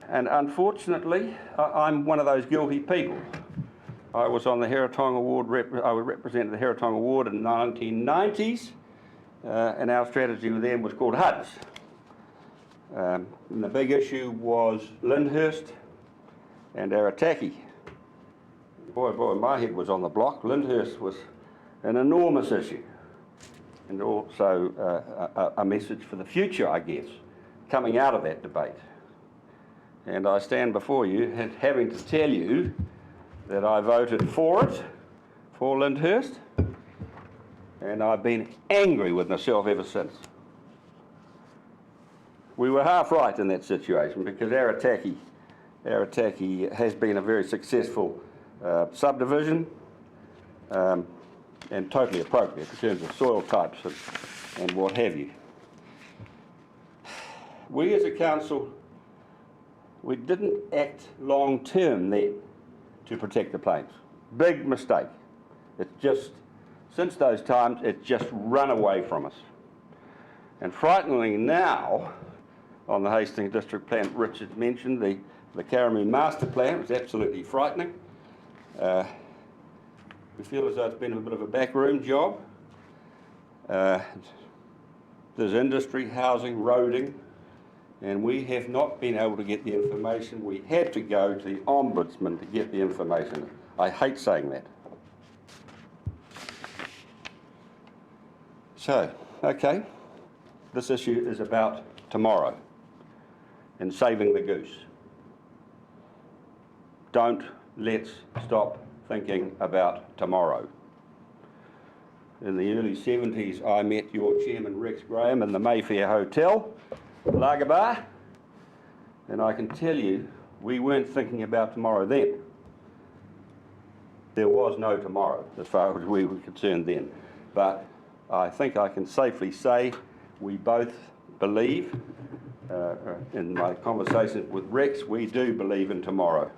And unfortunately, I'm one of those guilty people. I was on the Heratonga Award, I represented the Heratonga Award in the 1990s, and our strategy with them was called HUDs. And the big issue was Lyndhurst and Arataki. Boy, my head was on the block. Lyndhurst was an enormous issue, and also a message for the future, I guess, coming out of that debate. And I stand before you having to tell you that I voted for it, for Lyndhurst, and I've been angry with myself ever since. We were half right in that situation because Arataki has been a very successful subdivision and totally appropriate in terms of soil types and what have you. We as a council, we didn't act long term then to protect the plains. Big mistake. It's just, since those times, it's just run away from us. And frighteningly now, on the Hastings District Plan, Richard mentioned the Karamu Master Plan. It was absolutely frightening. We feel as though it's been a bit of a backroom job. There's industry, housing, roading, and we have not been able to get the information. We had to go to the Ombudsman to get the information. I hate saying that. So, okay, this issue is about tomorrow and saving the goose. Let's stop thinking about tomorrow. In the early 70s, I met your chairman, Rex Graham, in the Mayfair Hotel, Lager Bar, and I can tell you, we weren't thinking about tomorrow then. there was no tomorrow as far as we were concerned then. But I think I can safely say we both believe, in my conversations with Rex, we do believe in tomorrow.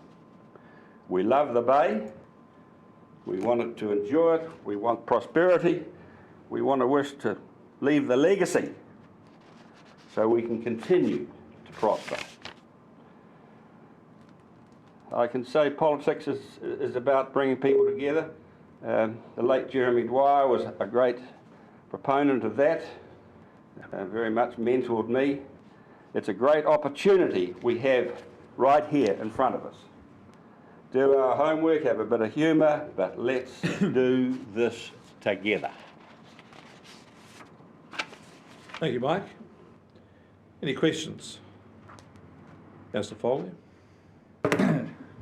We love the bay, we want to enjoy it, we want prosperity, we want to wish to leave the legacy so we can continue to prosper. I can say politics is about bringing people together. The late Jeremy Dwyer was a great proponent of that, very much mentored me. It's a great opportunity we have right here in front of us. Do our homework, have a bit of humour, but let's do this together. Thank you, Mike. Any questions? Councillor Foley?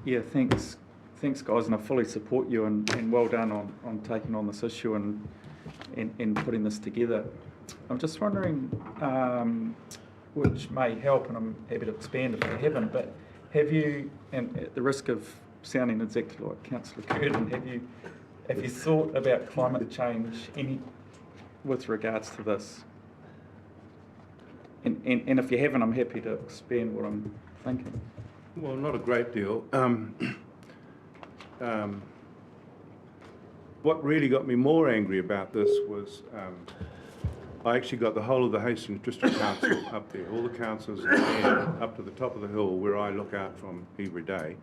Yeah, thanks, guys, and I fully support you, and well done on taking on this issue and putting this together. I'm just wondering, which may help, and I'm happy to expand if I haven't, but have you, and at the risk of sounding exactly like Councillor Curtin, have you thought about climate change with regards to this? And if you haven't, I'm happy to expand what I'm thinking. Well, not a great deal. What really got me more angry about this was I actually got the whole of the Hastings District Council up there, all the councillors up to the top of the hill where I look out from every day,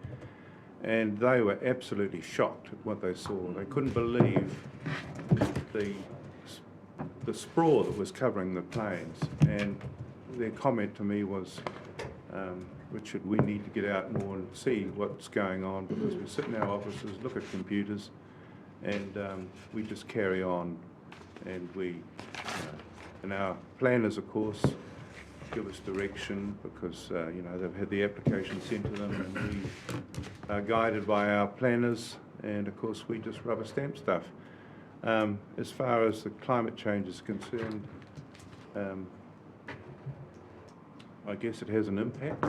and they were absolutely shocked at what they saw. They couldn't believe the sprawl that was covering the plains, and their comment to me was, Richard, we need to get out more and see what's going on, because we sit in our offices, look at computers, and we just carry on, and and our planners, of course, give us direction, because they've had the application sent to them, and we are guided by our planners, and of course we just rubber stamp stuff. As far as the climate change is concerned, I guess it has an impact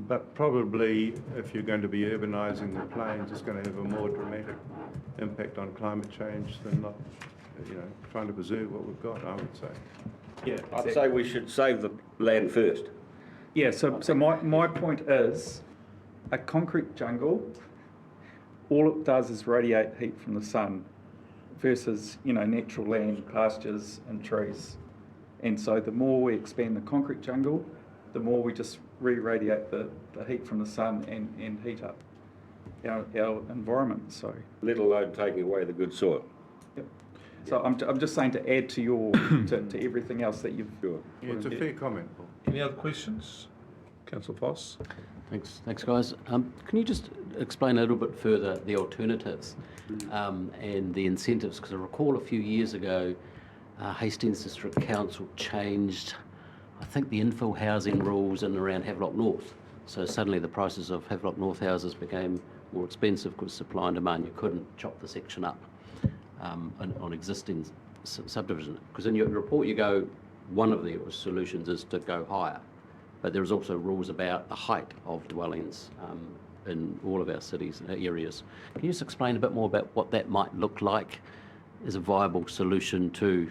but probably if you're going to be urbanising the plains, it's going to have a more dramatic impact on climate change than not, trying to preserve what we've got, I would say. Yeah, I'd say we should save the land first. Yeah, so my point is, a concrete jungle, all it does is radiate heat from the sun versus, natural land, pastures and trees. And so the more we expand the concrete jungle, the more we just re-radiate the heat from the sun and heat up our environment. So, let alone taking away the good soil. Yep. So I'm just saying to add to your to everything else that you've. Sure. Yeah, it's a fair comment, Paul. Any other questions? Councillor Foss? Thanks, guys. Can you just explain a little bit further the alternatives and the incentives? Because I recall a few years ago, Hastings District Council changed, I think, the infill housing rules in and around Havelock North. So suddenly the prices of Havelock North houses became more expensive because supply and demand. You couldn't chop the section up on existing subdivision. Because in your report you go, one of the solutions is to go higher, but there's also rules about the height of dwellings in all of our cities and areas. Can you just explain a bit more about what that might look like as a viable solution to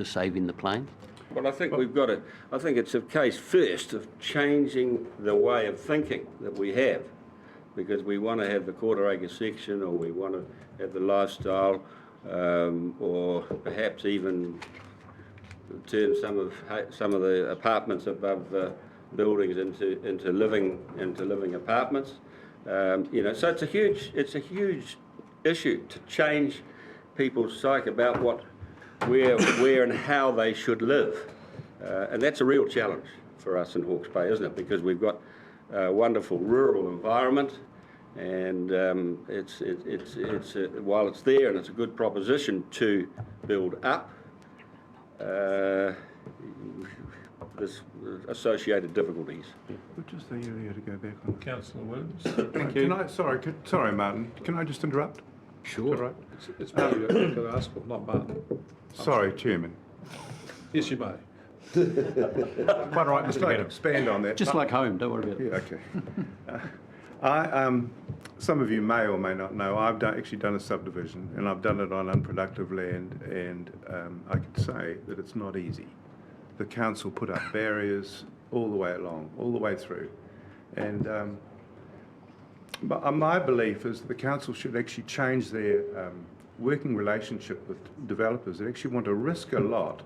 saving the plain? Well, I think we've got to, I think it's a case first of changing the way of thinking that we have, because we want to have the quarter-acre section, or we want to have the lifestyle, or perhaps even turn some of the apartments above the buildings into living apartments. So it's a huge issue to change people's psyche about where and how they should live, and that's a real challenge for us in Hawke's Bay, isn't it? Because we've got a wonderful rural environment, and while it's there and it's a good proposition to build up, there's associated difficulties. Which is the area to go back on? Councillor Williams? Thank you. Sorry, Martin. Can I just interrupt? Sure. Right. It's Marty you've got to ask for, not Martin. Sorry, Chairman. Yes, you may. Quite right, Mr. Gaddam. Expand on that. Just like home, don't worry about it. Yeah, okay. Some of you may or may not know, I've actually done a subdivision, and I've done it on unproductive land, and I can say that it's not easy. The council put up barriers all the way along, all the way through. And but my belief is the council should actually change their working relationship with developers that actually want to risk a lot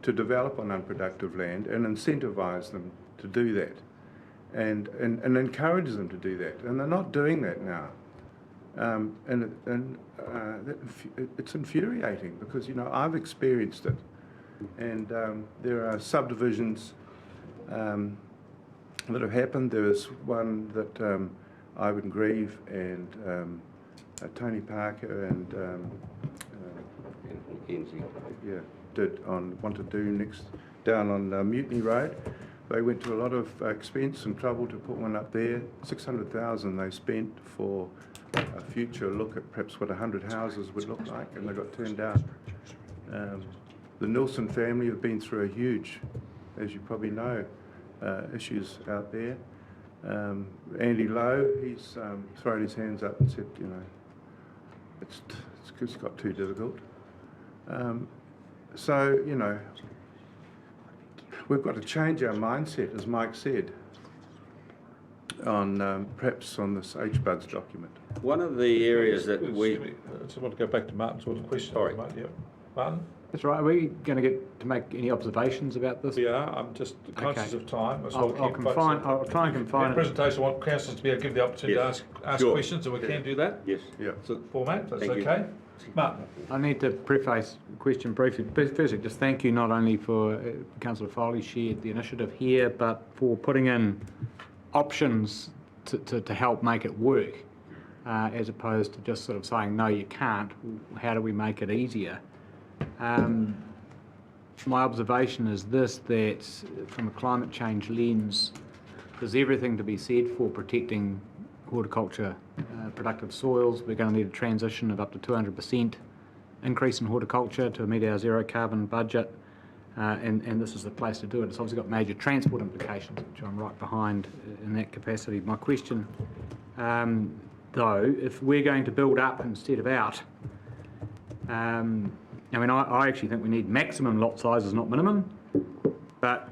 to develop on unproductive land and incentivise them to do that. And encourage them to do that, and they're not doing that now, it's infuriating because I've experienced it, and there are subdivisions that have happened. There was one that Ivan Grieve and Tony Parker and Mackenzie. wanted to do next down on Mutiny Road. They went to a lot of expense and trouble to put one up there. 600,000 they spent for a future look at perhaps what 100 houses would look like, and they got turned down. The Nilsson family have been through a huge, as you probably know, issues out there. Andy Lowe, he's thrown his hands up and said, it's got too difficult. So, we've got to change our mindset, as Mike said, on perhaps on this HBUDS document. One of the areas that we... I just want to go back to Martin's question. Sorry. Yeah. Martin? That's right. Are we going to get to make any observations about this? We are. I'm just conscious of time. I'll try and confine it. Presentation, I want councillors to be able to give the opportunity to ask questions, and we can do that. Yes. Yeah. So format, that's Thank you. okay. Martin? I need to preface the question briefly. Firstly, just thank you not only for Councillor Foley shared the initiative here, but for putting in options to help make it work, as opposed to just sort of saying, no, you can't. How do we make it easier? My observation is this, that from a climate change lens, there's everything to be said for protecting horticulture, productive soils. We're going to need a transition of up to 200% increase in horticulture to meet our zero carbon budget, and this is the place to do it. It's obviously got major transport implications, which I'm right behind in that capacity. My question, though, if we're going to build up instead of out, I actually think we need maximum lot sizes, not minimum, but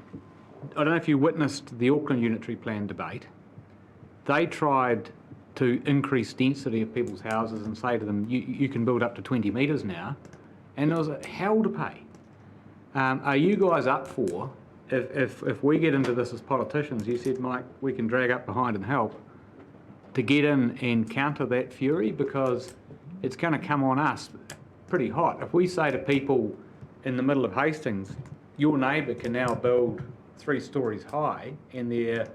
I don't know if you witnessed the Auckland Unitary Plan debate. They tried to increase density of people's houses and say to them, you can build up to 20 metres now, and there was a hell to pay. Are you guys up for, if we get into this as politicians, you said, Mike, we can drag up behind and help, to get in and counter that fury, because it's going to come on us pretty hot. If we say to people in the middle of Hastings, your neighbour can now build 3 stories high and their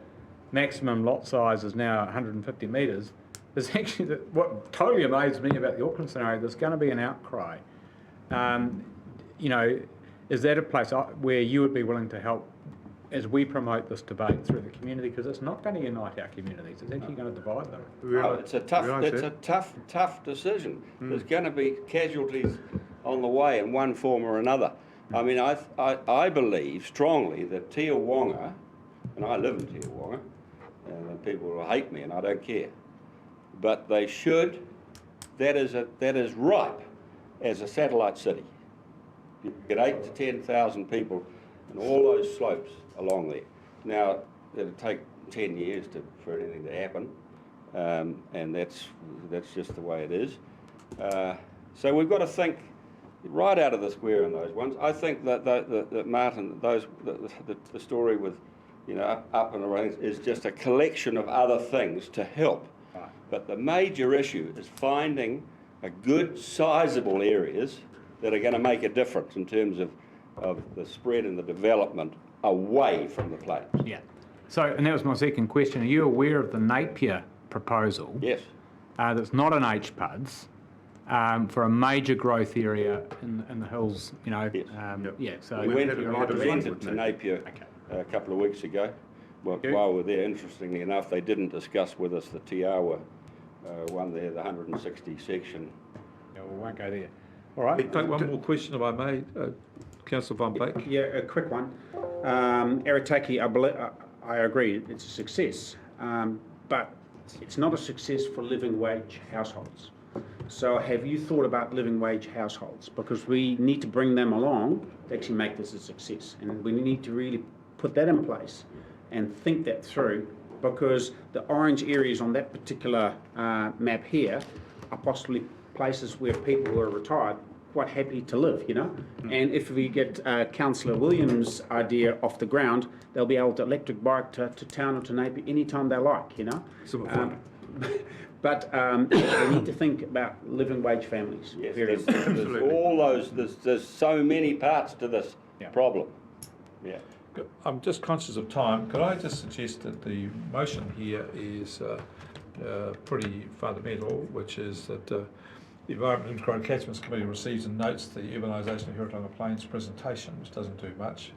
maximum lot size is now 150 metres, there's actually, what totally amazed me about the Auckland scenario, there's going to be an outcry. Is that a place where you would be willing to help as we promote this debate through the community? Because it's not going to unite our communities, it's actually going to divide them. Oh, it's a tough decision. There's going to be casualties on the way in one form or another. I mean, I believe strongly that Te Wonga, and I live in Te Wonga, and people will hate me, and I don't care, but they should. That is ripe as a satellite city. You get 8,000 to 10,000 people and all those slopes along there. Now, it'll take 10 years for anything to happen, and that's just the way it is. So we've got to think right out of the square in those ones. I think that Martin, the story with, up and around is just a collection of other things to help. Right. But the major issue is finding a good, sizable areas that are going to make a difference in terms of the spread and the development away from the plains. Yeah. So, and that was my second question. Are you aware of the Napier proposal? Yes. That's not an HPUDS for a major growth area in the hills. Yes. Yeah. So we presented to Napier a couple of weeks ago. Well, while we were there, interestingly enough, they didn't discuss with us the Tiawa one there, the 160 section. Yeah, we won't go there. All right. Take one more question, if I may, Councillor Van Beek. Yeah, a quick one. Arataki, I agree, it's a success. But It's not a success for living wage households. So have you thought about living wage households? Because we need to bring them along to actually make this a success. And we need to really put that in place and think that through, because the orange areas on that particular map here are possibly places where people who are retired quite happy to live, you know. And if we get Councillor Williams' idea off the ground, they'll be able to electric bike to town or to Napier anytime they like, you know. But we need to think about living wage families. Yes, Very there's all those, there's so many parts to this problem. Yeah. I'm just conscious of time. Could I just suggest that the motion here is pretty fundamental, which is that the Environment Integrated Catchments Committee receives and notes the Urbanisation of Heretaga Plains presentation, which doesn't do much.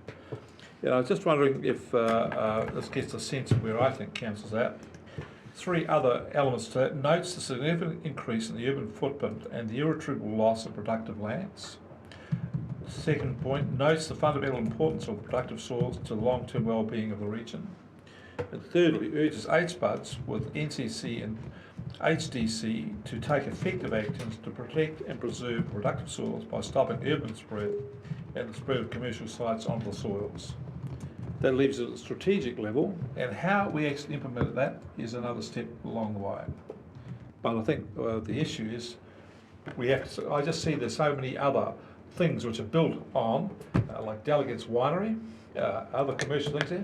Yeah, I was just wondering if this gets a sense of where I think Council's at. 3 other elements to that. Notes the significant increase in the urban footprint and the irretrievable loss of productive lands. Second point, notes the fundamental importance of productive soils to the long-term well-being of the region. And thirdly, urges HBUDs with NCC and HDC to take effective actions to protect and preserve productive soils by stopping urban spread and the spread of commercial sites onto the soils. That leaves it at the strategic level, and how we actually implement that is another step along the way. But I think the issue is we have to, I just see there's so many other things which are built on, like Delegates Winery, other commercial things there.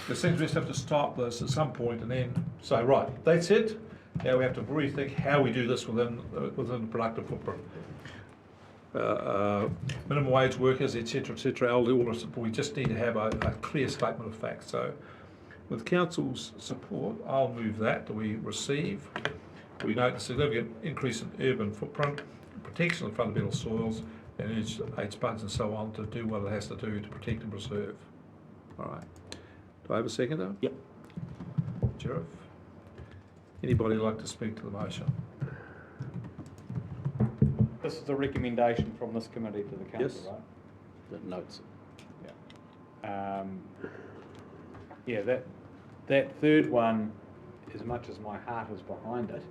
It seems we just have to stop this at some point and then say, right, that's it. Now we have to rethink how we do this within the productive footprint. Minimum wage workers, etc., all this, we just need to have a clear statement of facts. So, with Council's support, I'll move that we receive. We note the significant increase in urban footprint, protection of fundamental soils, and urge HBUDs and so on to do what it has to do to protect and preserve. All right. Do I have a seconder? Yep. Sheriff? Anybody like to speak to the motion? This is a recommendation from this committee to the council, Yes. right? That notes Yeah. That third one, as much as my heart is behind it,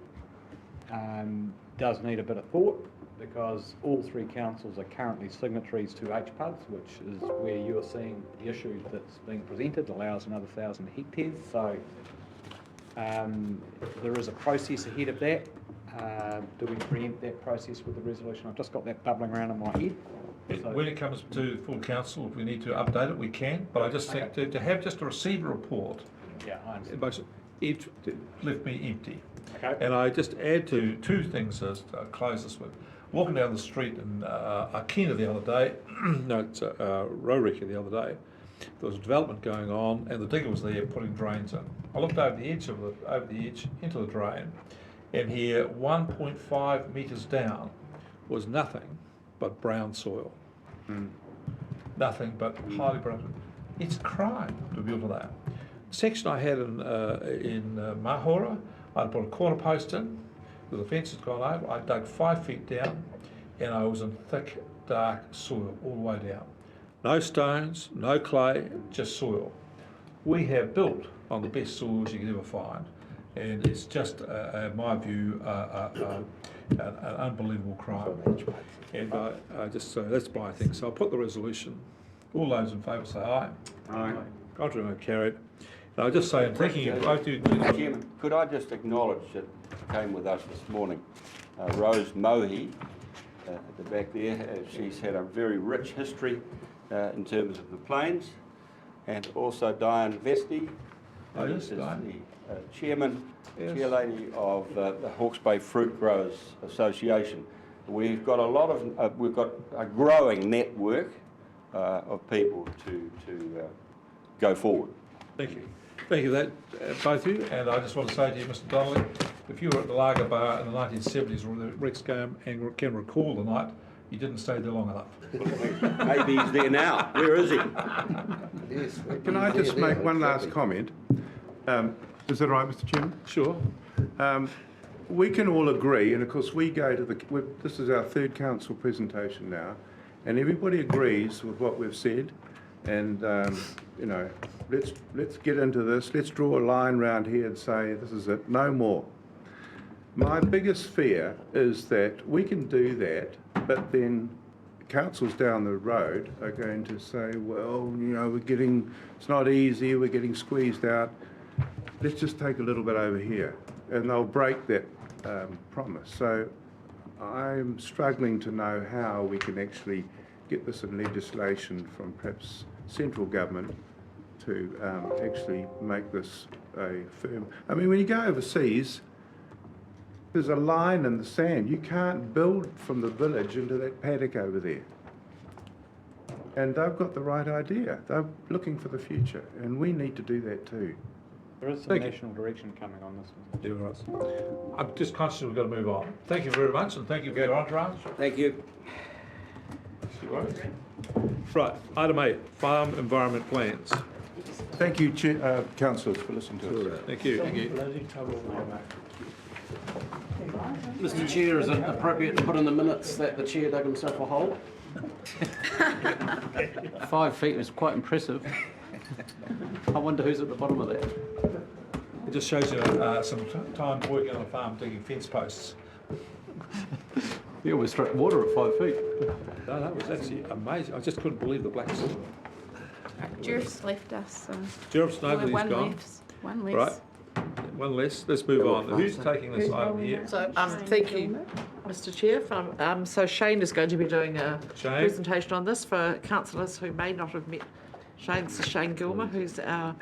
does need a bit of thought, because all 3 councils are currently signatories to HPUDs, which is where you're seeing the issue that's being presented, allows another 1,000 hectares. So there is a process ahead of that. Do we preempt that process with the resolution? I've just got that bubbling around in my head. So, When it comes to full council, if we need to update it, we can. But I just think to have just a received report, yeah, I understand. it left me empty. Okay. And I just add to 2 things as I close this with. Walking down the street in Akina the other day, no, it's Rorika the other day, there was a development going on, and the digger was there putting drains in. I looked over the edge into the drain, and here 1.5 metres down was nothing but brown soil. Nothing but highly brown. It's a crime to build to that. The section I had in Mahora, I'd put a corner post in, with the fence had gone over, I dug 5 feet down, and I was in thick, dark soil all the way down. No stones, no clay, just soil. We have built on the best soils you could ever find, and it's just, in my view, an unbelievable crime. And so that's my thing. So I'll put the resolution. All those in favour say aye. Aye. Contrary, no carried. And I'll just say, I'm thinking of both you. Chairman, could I just acknowledge that came with us this morning, Rose Mohi, at the back there. She's had a very rich history in terms of the plains, and also Diane Vesti, Oh, yes, is Diane. the chairman, Yes. chairlady of the Hawke's Bay Fruit Growers Association. We've got we've got a growing network of people to go forward. Thank you. Thank you for that, both of you. And I just want to say to you, Mr. Donnelly, if you were at the Lager Bar in the 1970s or the Rex game and can recall the night, you didn't stay there long enough. Maybe he's there now. Where is he? Can I just make one last comment? Is that right, Mr. Chairman? Sure. We can all agree, and of course we go to this is our 3rd council presentation now, and everybody agrees with what we've said, And, you know, let's get into this. Let's draw a line round here and say, this is it, no more. My biggest fear is that we can do that, but then councils down the road are going to say, well, you know, it's not easy, we're getting squeezed out. Let's just take a little bit over here. And they'll break that promise. So I'm struggling to know how we can actually get this in legislation from perhaps central government to actually make this a firm. I mean, when you go overseas, there's a line in the sand. You can't build from the village into that paddock over there. And they've got the right idea. They're looking for the future, and we need to do that too. There is some national direction coming on this one. I'm just conscious we've got to move on. Thank you very much, and thank you for your entourage. Thank you. Right, item 8, farm environment plans. Thank you, councillors, for listening to us. Thank you. Mr Chair, is it appropriate to put in the minutes that the Chair dug himself a hole? 5 feet is quite impressive. I wonder who's at the bottom of that. It just shows you some time working on a farm digging fence posts. You always struck water at 5 feet. No, that was actually amazing. I just couldn't believe the black silver. Jeff's left us. Gerald's nobody's one gone. left. One less. Right, one less. Let's move on. Who's taking this item here? So, thank you, Mr Chair. So Shane is going to be doing a Shane? presentation on this for councillors who may not have met Shane. This is Shane Gilmer, who's our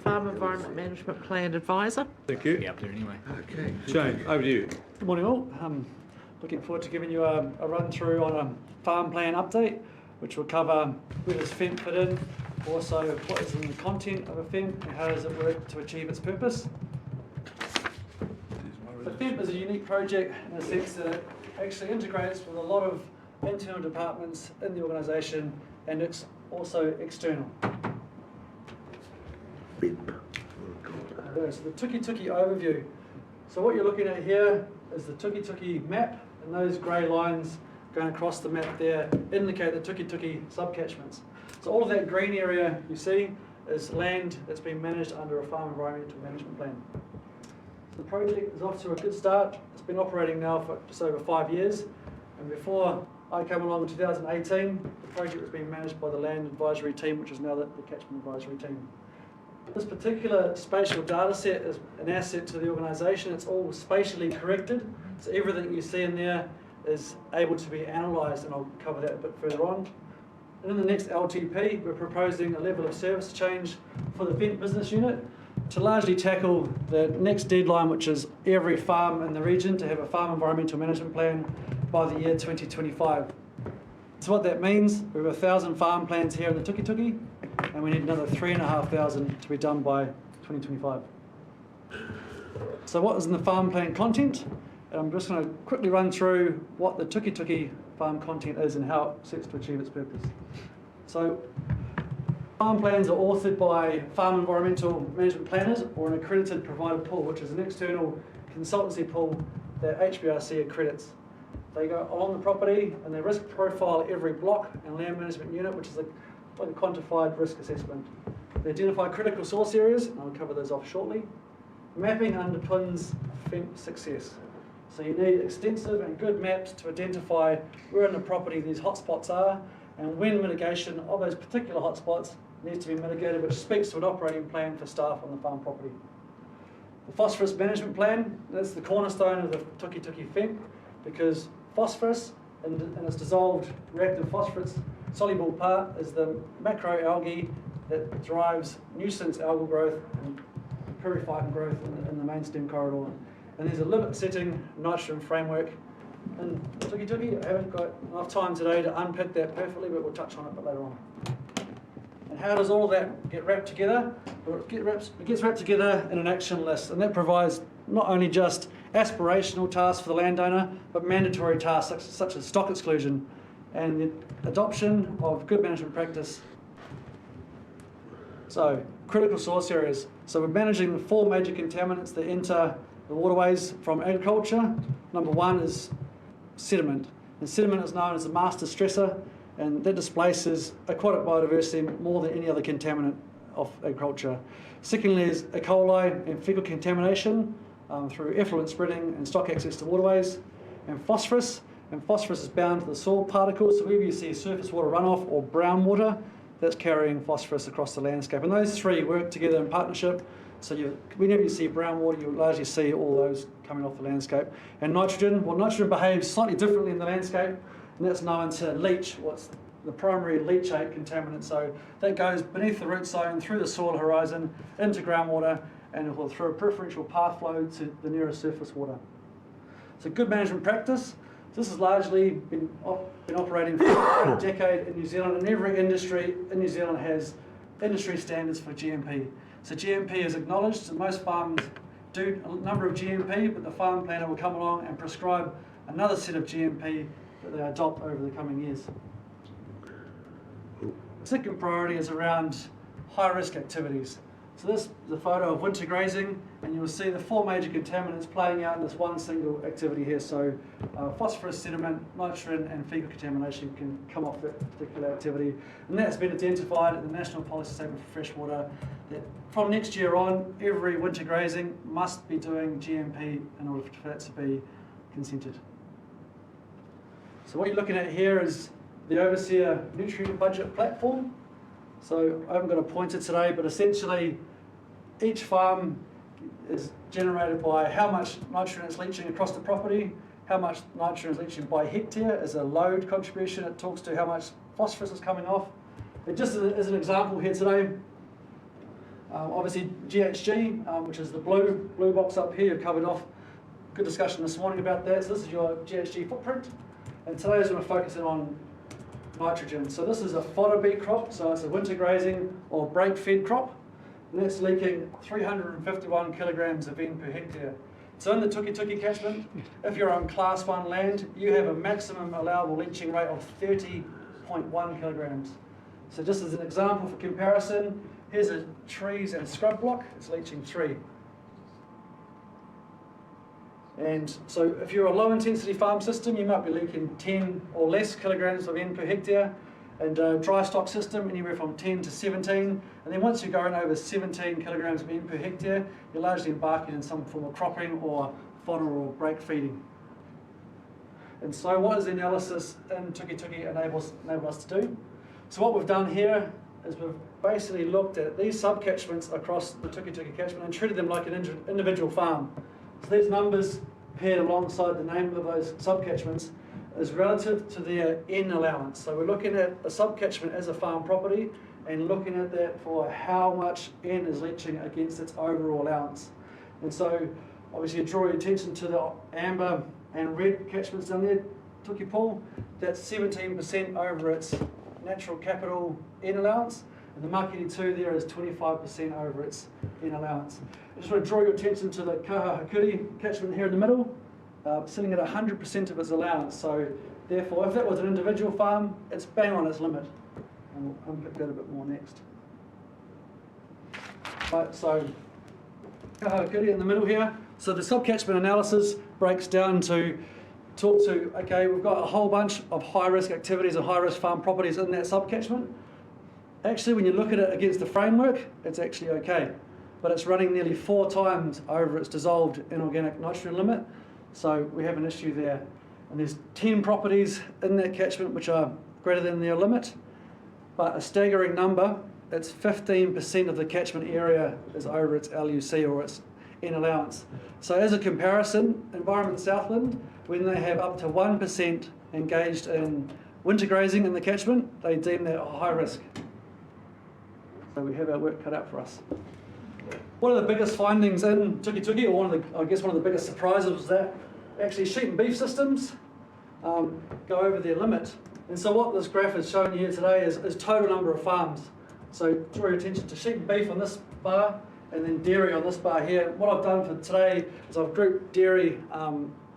Farm Environment Management Plan Advisor. Thank you. Be up there anyway. Okay. Shane, over to you. Good morning all. Looking forward to giving you a run through on a farm plan update, which will cover where does FEMP fit in, also what is in the content of a FEMP and how does it work to achieve its purpose. The FEMP is a unique project in the sense that it actually integrates with a lot of internal departments in the organisation, and it's also external. So the Tuki Tuki overview. So what you're looking at here is the Tuki Tuki map, and those grey lines going across the map there indicate the Tuki Tuki subcatchments. So all of that green area you see is land that's been managed under a farm environmental management plan. The project is off to a good start. It's been operating now for just over 5 years, and before I came along in 2018, the project was being managed by the Land Advisory Team, which is now the Catchment Advisory Team. This particular spatial data set is an asset to the organisation. It's all spatially corrected, so everything you see in there is able to be analysed, and I'll cover that a bit further on. And in the next LTP, we're proposing a level of service change for the FEMP business unit to largely tackle the next deadline, which is every farm in the region to have a farm environmental management plan by the year 2025. So what that means, we have 1,000 farm plans here in the Tuki Tuki, and we need another 3,500 to be done by 2025. So what is in the farm plan content? And I'm just going to quickly run through what the Tuki Tuki farm content is and how it sets to achieve its purpose. So farm plans are authored by farm environmental management planners or an accredited provider pool, which is an external consultancy pool that HBRC accredits. They go along the property and they risk profile every block and land management unit, which is like a quantified risk assessment. They identify critical source areas, and I'll cover those off shortly. Mapping underpins FEMP success. So you need extensive and good maps to identify where in the property these hotspots are and when mitigation of those particular hotspots needs to be mitigated, which speaks to an operating plan for staff on the farm property. The phosphorus management plan, that's the cornerstone of the Tuki Tuki FEMP, because phosphorus and its dissolved reactive phosphorus soluble part is the macroalgae that drives nuisance algal growth and periphyton growth in the main stem corridor. And there's a limit-setting nitrogen framework in Tuki Tuki. I haven't got enough time today to unpick that perfectly, but we'll touch on it a bit later on. And how does all of that get wrapped together? Well, it gets wrapped together in an action list, and that provides not only just aspirational tasks for the landowner, but mandatory tasks such as stock exclusion and the adoption of good management practice. So, critical source areas. So we're managing the 4 major contaminants that enter the waterways from agriculture. Number 1 is sediment. And sediment is known as a master stressor and that displaces aquatic biodiversity more than any other contaminant of agriculture. Secondly is E. coli and fecal contamination through effluent spreading and stock access to waterways, and phosphorus is bound to the soil particles, so wherever you see surface water runoff or brown water, that's carrying phosphorus across the landscape. And those three work together in partnership, so whenever you see brown water, you largely see all those coming off the landscape. And nitrogen, well, nitrogen behaves slightly differently in the landscape, and that's known to leach, what's the primary leachate contaminant. So that goes beneath the root zone, through the soil horizon, into groundwater, and it will through a preferential path flow to the nearest surface water. So good management practice. This has largely been operating for a decade in New Zealand, and every industry in New Zealand has industry standards for GMP. So GMP is acknowledged, and most farms do a number of GMP, but the farm planner will come along and prescribe another set of GMP that they adopt over the coming years. The second priority is around high-risk activities. So this is a photo of winter grazing, and you will see the four major contaminants playing out in this one single activity here. So phosphorus, sediment, nitrogen, and fecal contamination can come off that particular activity. And that's been identified in the National Policy Statement for Freshwater, that from next year on, every winter grazing must be doing GMP in order for that to be consented. So what you're looking at here is the Overseer Nutrient Budget Platform. So I haven't got a pointer today, but essentially each farm is generated by how much nitrogen it's leaching across the property, how much nitrogen is leaching by hectare as a load contribution. It talks to how much phosphorus is coming off. And just as an example here today, obviously GHG, which is the blue box up here, you've covered off. Good discussion this morning about that. So this is your GHG footprint. And today is going to focus in on nitrogen. So this is a fodder bee crop, so it's a winter grazing or break-fed crop, and that's leaking 351 kilograms of N per hectare. So in the Tuki catchment, if you're on Class 1 land, you have a maximum allowable leaching rate of 30.1 kilograms. So just as an example for comparison, here's a trees and scrub block, it's leaching 3. And so if you're a low intensity farm system, you might be leaking 10 or less kilograms of N per hectare, and a dry stock system anywhere from 10 to 17. And then once you're going over 17 kilograms of N per hectare, you're largely embarking in some form of cropping or fodder or break feeding. And so what does the analysis in Tuki enable us to do? So what we've done here is we've basically looked at these sub-catchments across the Tuki catchment and treated them like an individual farm. So these numbers paired alongside the name of those sub-catchments is relative to their N allowance. So we're looking at a sub-catchment as a farm property and looking at that for how much N is leaching against its overall allowance. And so obviously you draw your attention to the amber and red catchments down there, Tuki Pool, that's 17% over its natural capital N allowance, and the Makiri 2 there is 25% over its N allowance. I just want to draw your attention to the Kahahakuri catchment here in the middle, sitting at 100% of its allowance. So therefore, if that was an individual farm, it's bang on its limit. And we'll unpick that a bit more next. Right, so Kahahakuri in the middle here. So the sub-catchment analysis breaks down to talk to, okay, we've got a whole bunch of high-risk activities and high-risk farm properties in that sub-catchment. Actually, when you look at it against the framework, it's actually okay. But it's running nearly 4 times over its dissolved inorganic nitrogen limit. So we have an issue there. And there's 10 properties in that catchment which are greater than their limit. But a staggering number, it's 15% of the catchment area is over its LUC or its N allowance. So as a comparison, Environment Southland, when they have up to 1% engaged in winter grazing in the catchment, they deem that a high risk. So we have our work cut out for us. One of the biggest findings in Tuki, or one of the biggest surprises, was that actually sheep and beef systems go over their limit. And so what this graph is showing you here today is total number of farms. So draw your attention to sheep and beef on this bar, and then dairy on this bar here. What I've done for today is I've grouped dairy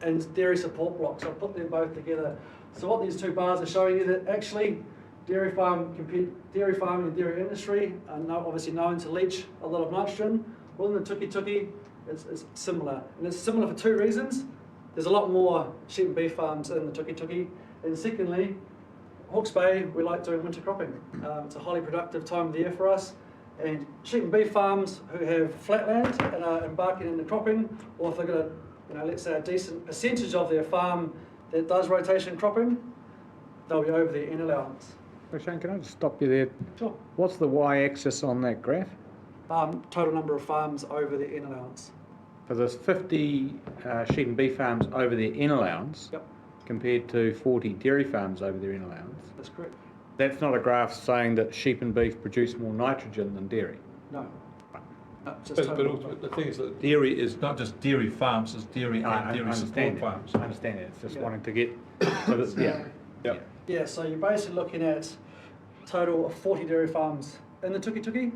and dairy support blocks. I've put them both together. So what these two bars are showing you that actually dairy farming and dairy industry are obviously known to leach a lot of nitrogen. Well, in the Tuki, it's similar. And it's similar for 2 reasons. There's a lot more sheep and beef farms in the Tuki. And secondly, Hawke's Bay, we like doing winter cropping. It's a highly productive time of the year for us. And sheep and beef farms who have flatland and are embarking into cropping, or if they've got a, let's say a decent percentage of their farm that does rotation cropping, they'll be over their N allowance. Well, Shane, can I just stop you there? Sure. What's the y-axis on that graph? Total number of farms over their N allowance. So there's 50 sheep and beef farms over their N allowance, Yep, compared to 40 dairy farms over their N allowance. that's correct. That's not a graph saying that sheep and beef produce more nitrogen than dairy. No. No, just But total also, number. the thing is that dairy is not just dairy farms, it's dairy and dairy support farms. I understand that. It's just Yeah. wanting to get. So that's, yeah. Yep. Yeah, so you're basically looking at total of 40 dairy farms in the Tuki,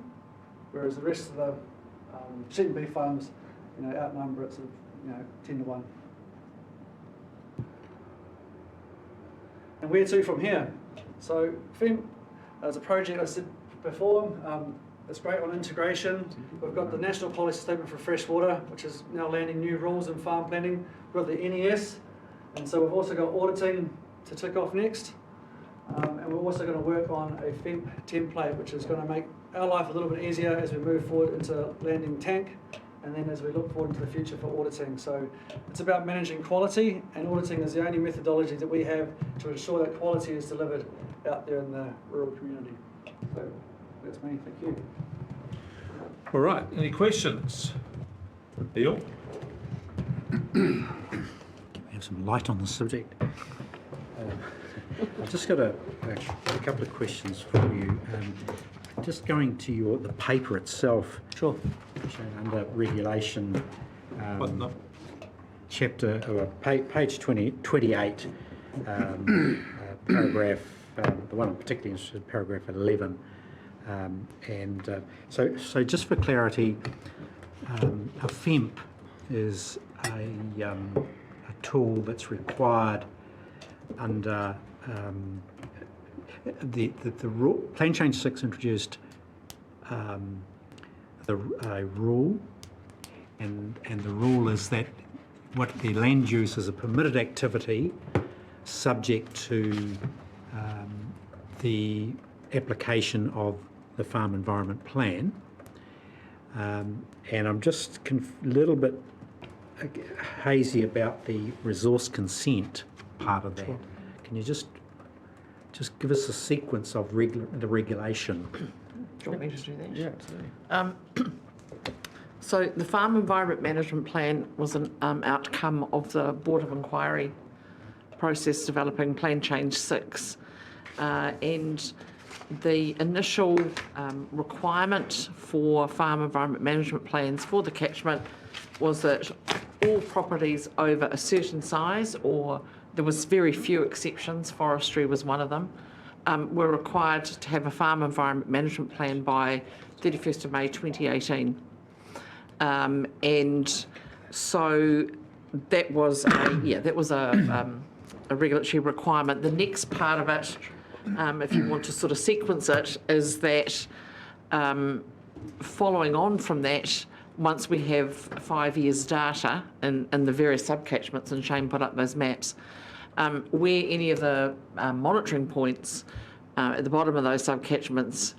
whereas the rest of the sheep and beef farms, outnumber it sort of, 10 to 1. And where to from here? So FEMP as a project I said before, it's great on integration. We've got the National Policy Statement for Freshwater, which is now landing new rules in farm planning. We've got the NES, and so we've also got auditing to tick off next. And we're also going to work on a FEMP template, which is going to make our life a little bit easier as we move forward into landing tank, and then as we look forward into the future for auditing. So it's about managing quality, and auditing is the only methodology that we have to ensure that quality is delivered out there in the rural community. So that's me, thank you. All right, any questions? Neil? We have some light on the subject. I've just got a couple of questions for you. Just going to the paper itself. Sure. Under regulation, What number? chapter, page 28, paragraph, the one I'm particularly interested in, paragraph 11. So just for clarity, a FEMP is a tool that's required under the Plan Change 6 introduced a rule, and the rule is that what the land use is a permitted activity subject to the application of the Farm Environment Plan. And I'm just a little bit hazy about the resource consent part of that. Sure. Can you just give us a sequence of the regulation? Do you want me to do that? Yeah, absolutely. So the Farm Environment Management Plan was an outcome of the Board of Inquiry process developing Plan Change 6. And the initial requirement for farm environment management plans for the catchment was that all properties over a certain size, or there was very few exceptions, forestry was one of them, were required to have a farm environment management plan by 31st of May 2018. And so that was a regulatory requirement. The next part of it, if you want to sort of sequence it, is that following on from that, once we have 5 years data in the various subcatchments, and Shane put up those maps, where any of the monitoring points at the bottom of those subcatchments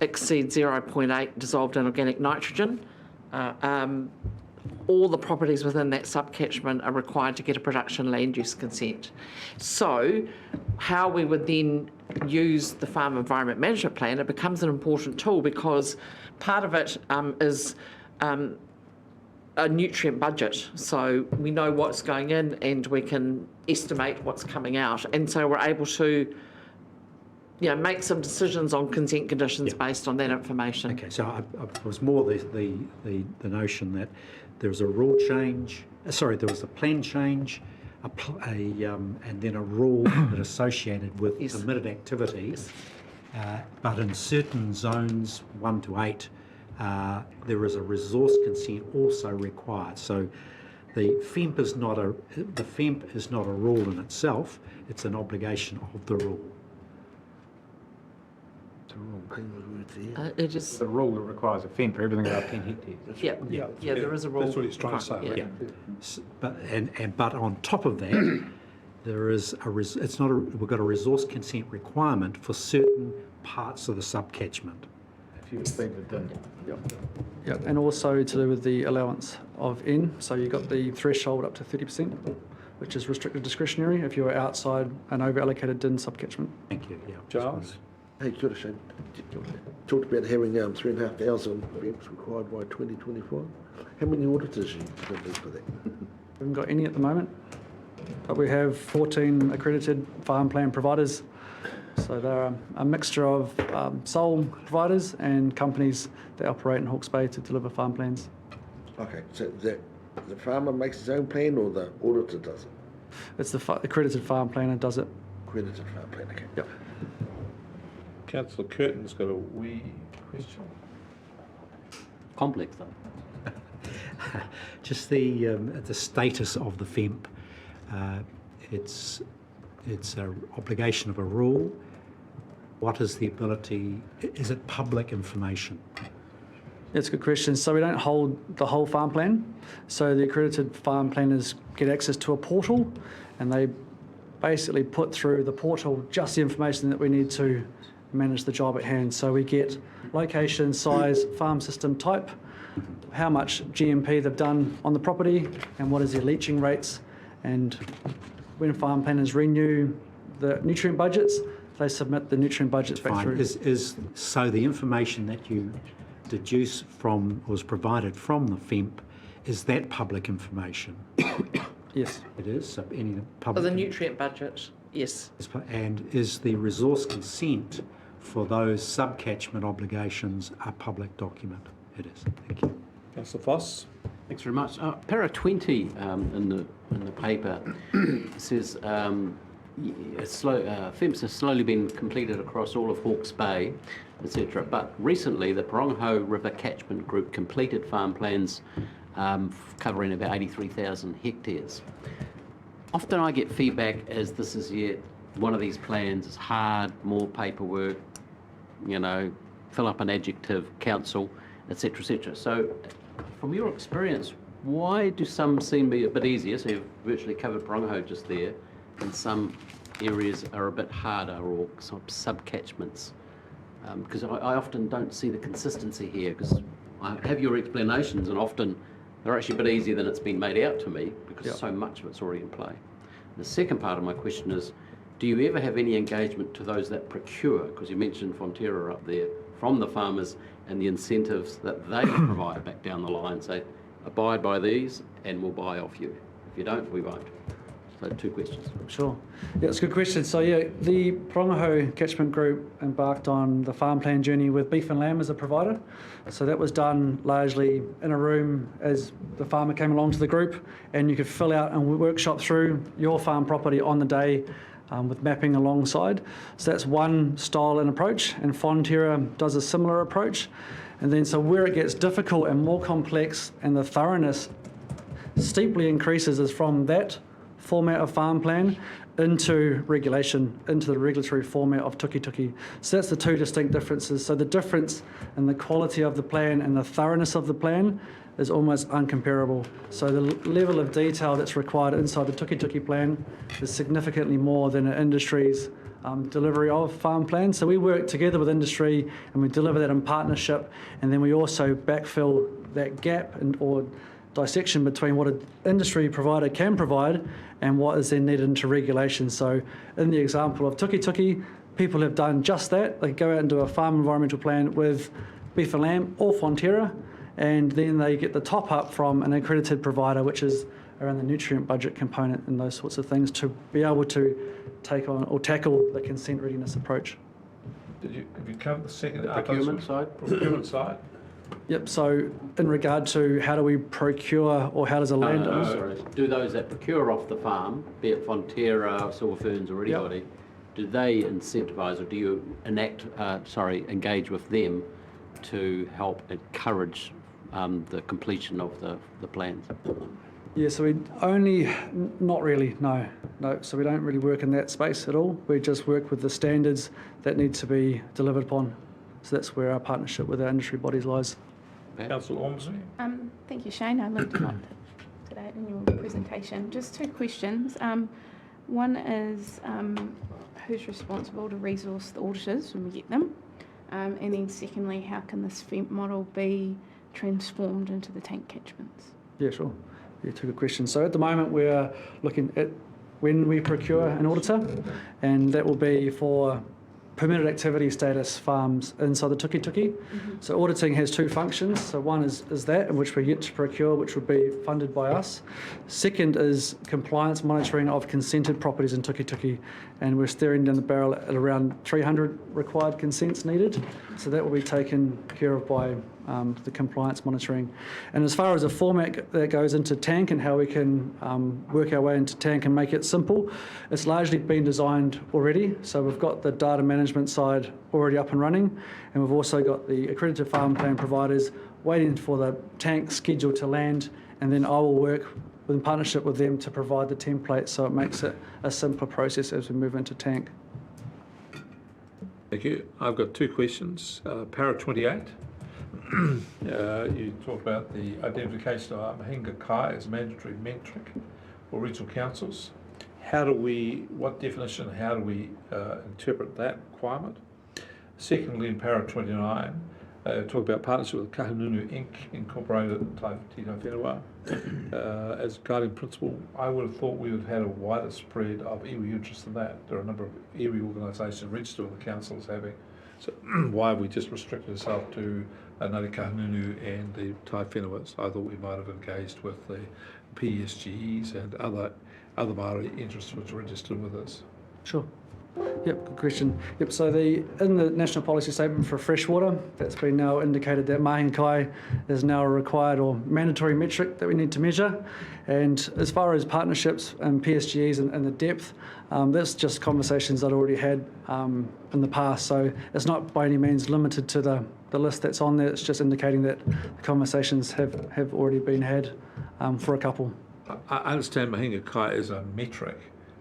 exceed 0.8 dissolved in organic nitrogen, all the properties within that subcatchment are required to get a production land use consent. So how we would then use the Farm Environment Management Plan, it becomes an important tool because part of it is a nutrient budget. So we know what's going in and we can estimate what's coming out. And so we're able to make some decisions on consent conditions based on that information. Okay, so I was more the notion that there was a rule change, there was a plan change, and then a rule that associated with permitted activities, but in certain zones 1 to 8, there is a resource consent also required. So the FEMP is not a rule in itself; it's an obligation of the rule. It is the rule that requires a FEMP for everything above 10 hectares. Yeah, there is a rule. That's what he's trying to say. Yeah. But on top of that, There is we've got a resource consent requirement for certain parts of the subcatchment. If you've been within. Yep, and also to do with the allowance of N. So you've got the threshold up to 30%, which is restricted discretionary if you are outside an over-allocated DIN subcatchment. Thank you, yeah. Giles? Hey, good, Shane. Talked about having 3,500 vents required by 2025. How many auditors you going to need for that? We haven't got any at the moment, but we have 14 accredited farm plan providers. So they're a mixture of sole providers and companies that operate in Hawke's Bay to deliver farm plans. Okay, so the farmer makes his own plan or the auditor does it? It's the accredited farm planner does it. Accredited farm plan, okay. Yep. Councillor Curtin's got a wee question. Complex though. Just the status of the FEMP. It's an obligation of a rule. What is the ability? Is it public information? It's a good question. So we don't hold the whole farm plan. So the accredited farm planners get access to a portal, and they basically put through the portal just the information that we need to manage the job at hand. So we get location, size, farm system type, how much GMP they've done on the property, and what is their leaching rates. And when farm planners renew the nutrient budgets, they submit the nutrient budgets back through. So the information that you deduce from, was provided from the FEMP, is that public information? Yes. It is? So any For public... the nutrient budget, yes. And is the resource consent for those subcatchment obligations a public document? It is. Thank you. Councillor Foss? Thanks very much. Para 20 in the paper says FEMPs have slowly been completed across all of Hawke's Bay, etc. But recently, the Parongo River Catchment Group completed farm plans covering about 83,000 hectares. Often I get feedback as this is yet one of these plans is hard, more paperwork, fill up an adjective, council, etc., etc. So, from your experience, why do some seem to be a bit easier? So you've virtually covered Parongo just there, and some areas are a bit harder or sort of subcatchments. Because I often don't see the consistency here, because I have your explanations and often they're actually a bit easier than it's been made out to me, because so much of it's already in play. The second part of my question is, do you ever have any engagement to those that procure, because you mentioned Fonterra up there, from the farmers and the incentives that they provide back down the line, say, abide by these and we'll buy off you. If you don't, we won't. So 2 questions. Sure. Yeah, it's a good question. So yeah, the Parongo Catchment Group embarked on the farm plan journey with beef and lamb as a provider. So that was done largely in a room as the farmer came along to the group, and you could fill out and workshop through your farm property on the day with mapping alongside. So that's one style and approach, and Fonterra does a similar approach. And then so where it gets difficult and more complex and the thoroughness steeply increases is from that format of farm plan into regulation, into the regulatory format of tuki-tuki. So that's the 2 distinct differences. So the difference in the quality of the plan and the thoroughness of the plan is almost uncomparable. So the level of detail that's required inside the tuki-tuki plan is significantly more than an industry's delivery of farm plans. So we work together with industry and we deliver that in partnership, and then we also backfill that gap or dissection between what an industry provider can provide and what is then needed into regulation. So in the example of tuki-tuki, people have done just that. They go out and do a farm environmental plan with beef and lamb or Fonterra, and then they get the top up from an accredited provider, which is around the nutrient budget component and those sorts of things, to be able to take on or tackle the consent readiness approach. Have you covered the second procurement side? Procurement side? Yep, so in regard to how do we procure, or how does a landowner... Do those that procure off the farm, be it Fonterra, Silver Ferns or anybody, do they incentivise, or do you engage with them to help encourage the completion of the plans? Yeah, so we only, not really, no. So we don't really work in that space at all. We just work with the standards that need to be delivered upon. So that's where our partnership with our industry bodies lies. Councillor Ormsby. Thank you, Shane. I learned a lot today in your presentation. Just 2 questions. One is who's responsible to resource the auditors when we get them? And then secondly, how can this FEMP model be transformed into the tank catchments? Yeah, sure. Yeah, two good questions. So at the moment, we're looking at when we procure an auditor, and that will be for permitted activity status farms inside the tuki-tuki. So auditing has two functions. So one is that, in which we're yet to procure, which would be funded by us. Second is compliance monitoring of consented properties in tuki-tuki, and we're staring down the barrel at around 300 required consents needed. So that will be taken care of by the compliance monitoring. And as far as the format that goes into tank and how we can work our way into tank and make it simple, it's largely been designed already. So we've got the data management side already up and running, and we've also got the accredited farm plan providers waiting for the tank schedule to land, and then I will work in partnership with them to provide the template so it makes it a simpler process as we move into tank. Thank you. I've got two questions. Para 28. You talk about the identification of Mahinga Kai as mandatory metric for regional councils. What definition, how do we interpret that requirement? Secondly, in Para 29, talk about partnership with Kahununu Inc. Incorporated Tino Whenua as guiding principle. I would have thought we would have had a wider spread of iwi interest in that. There are a number of iwi organisations registered with the councils having. So why have we just restricted ourselves to Ngāti Kahununu and the Tai Whenuas? I thought we might have engaged with the PSGs and other Māori interests which are registered with us. Sure. Yep, good question. Yep, so in the National Policy Statement for freshwater, that's been now indicated that mahinga kai is now a required or mandatory metric that we need to measure. And as far as partnerships and PSGs and the depth, that's just conversations I'd already had in the past. So it's not by any means limited to the list that's on there. It's just indicating that the conversations have already been had for a couple. I understand mahinga kai is a metric.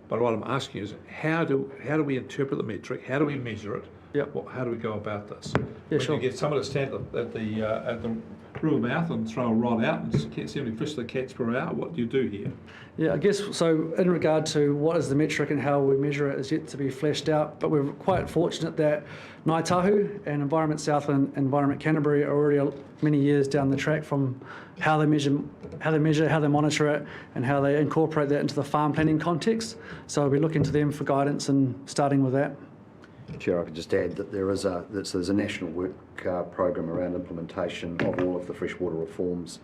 But what I'm asking is, how do we interpret the metric? How do we measure it? Yep. How do we go about this? Yeah, sure. You get someone to stand at the river mouth and throw a rod out and simply fish the catch per hour. What do you do here? Yeah, I guess so. In regard to what is the metric and how we measure it is yet to be fleshed out. But we're quite fortunate that Ngāi Tahu and Environment South and Environment Canterbury are already many years down the track from how they measure, how they monitor it, and how they incorporate that into the farm planning context. So we'll be looking to them for guidance and starting with that. Chair, I could just add that there's a national work program around implementation of all of the freshwater reforms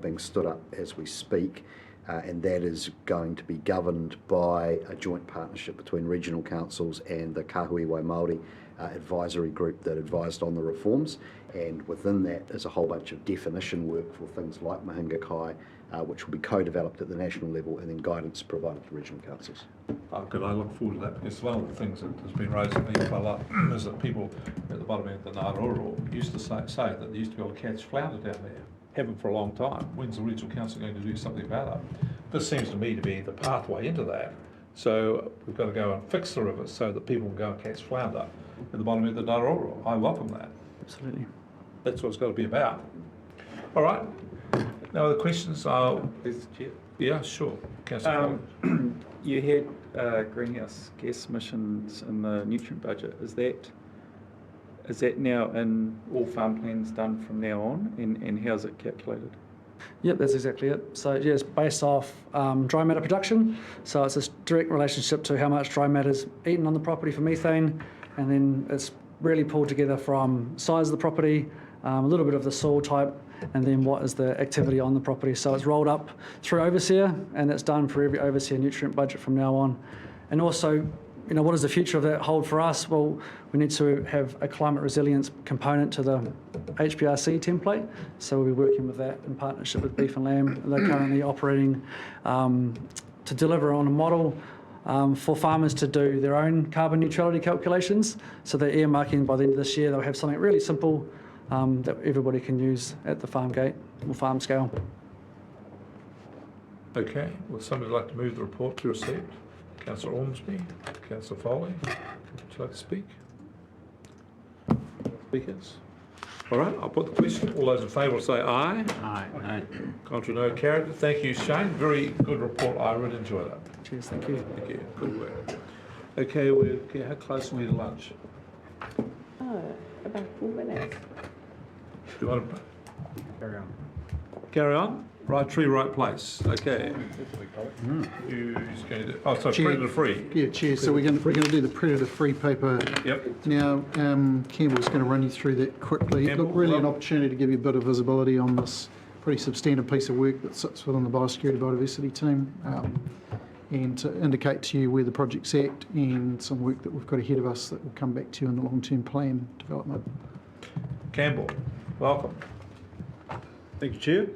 being stood up as we speak, and that is going to be governed by a joint partnership between regional councils and the Kahuiwai Māori advisory group that advised on the reforms, and within that is a whole bunch of definition work for things like mahinga kai, which will be co-developed at the national level, and then guidance provided to regional councils. Oh, good. I look forward to that, because one of the things that has been raised to me quite a lot is that people at the bottom end of the Ngāti used to say that they used to be able to catch flounder down there. Haven't for a long time. When's the regional council going to do something about it? This seems to me to be the pathway into that. So we've got to go and fix the rivers so that people can go and catch flounder at the bottom end of the Ngāti. I welcome that. Absolutely. That's what it's got to be about. All right. No other questions? Mr. Chair. Yeah, sure. Councillor. You had greenhouse gas emissions in the nutrient budget. Is that now in all farm plans done from now on, and how's it calculated? Yep, that's exactly it. So yeah, it's based off dry matter production. So it's a direct relationship to how much dry matter is eaten on the property for methane, and then it's really pulled together from size of the property, a little bit of the soil type, and then what is the activity on the property. So it's rolled up through overseer, and it's done for every overseer nutrient budget from now on. And also, what does the future of that hold for us? Well, we need to have a climate resilience component to the HPRC template. So we'll be working with that in partnership with Beef and Lamb. They're currently operating to deliver on a model for farmers to do their own carbon neutrality calculations. So they're earmarking by the end of this year, they'll have something really simple that everybody can use at the farm gate or farm scale. Okay. Would somebody like to move the report to received? Councillor Ormsby, Councillor Foley, would you like to speak? Speakers? All right, I'll put the question. All those in favour will say aye. Aye. Contrary, no. Carried. Thank you, Shane. Very good report. I really enjoyed it. Cheers, thank you. Thank you. Good work. Okay, how close are we to lunch? Oh, about 4 minutes. Do you want to Carry on. carry on? Right tree, right place. Okay. Who's going to? Oh, sorry, Chair. predator free. Yeah, Chair, so we're going to do the predator-free paper Yep. now. Campbell's going to run you through that quickly. Campbell, Look, really an well- opportunity to give you a bit of visibility on this pretty substantive piece of work that sits within the biosecurity biodiversity team, and to indicate to you where the project's at and some work that we've got ahead of us that will come back to you in the long-term plan development. Campbell, welcome. Thank you, Chair.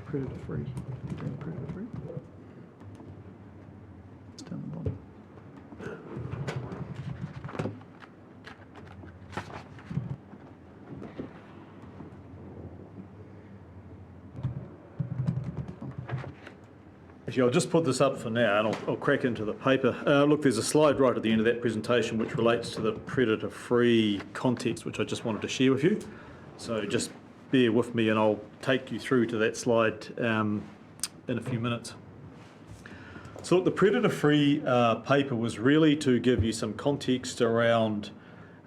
Predator-free. Predator-free. It's down the bottom. Actually, I'll just put this up for now and I'll crack into the paper. Look, there's a slide right at the end of that presentation which relates to the predator-free context, which I just wanted to share with you. So just bear with me and I'll take you through to that slide in a few minutes. So look, the predator-free paper was really to give you some context around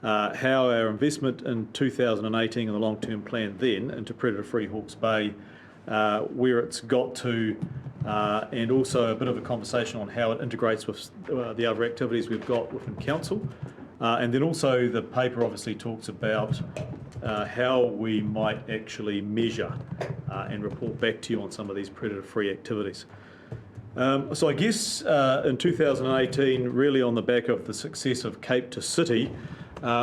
how our investment in 2018 and the long-term plan then into predator-free Hawke's Bay, where it's got to, and also a bit of a conversation on how it integrates with the other activities we've got within council. And then also the paper obviously talks about how we might actually measure and report back to you on some of these predator-free activities. So I guess in 2018, really on the back of the success of Cape to City,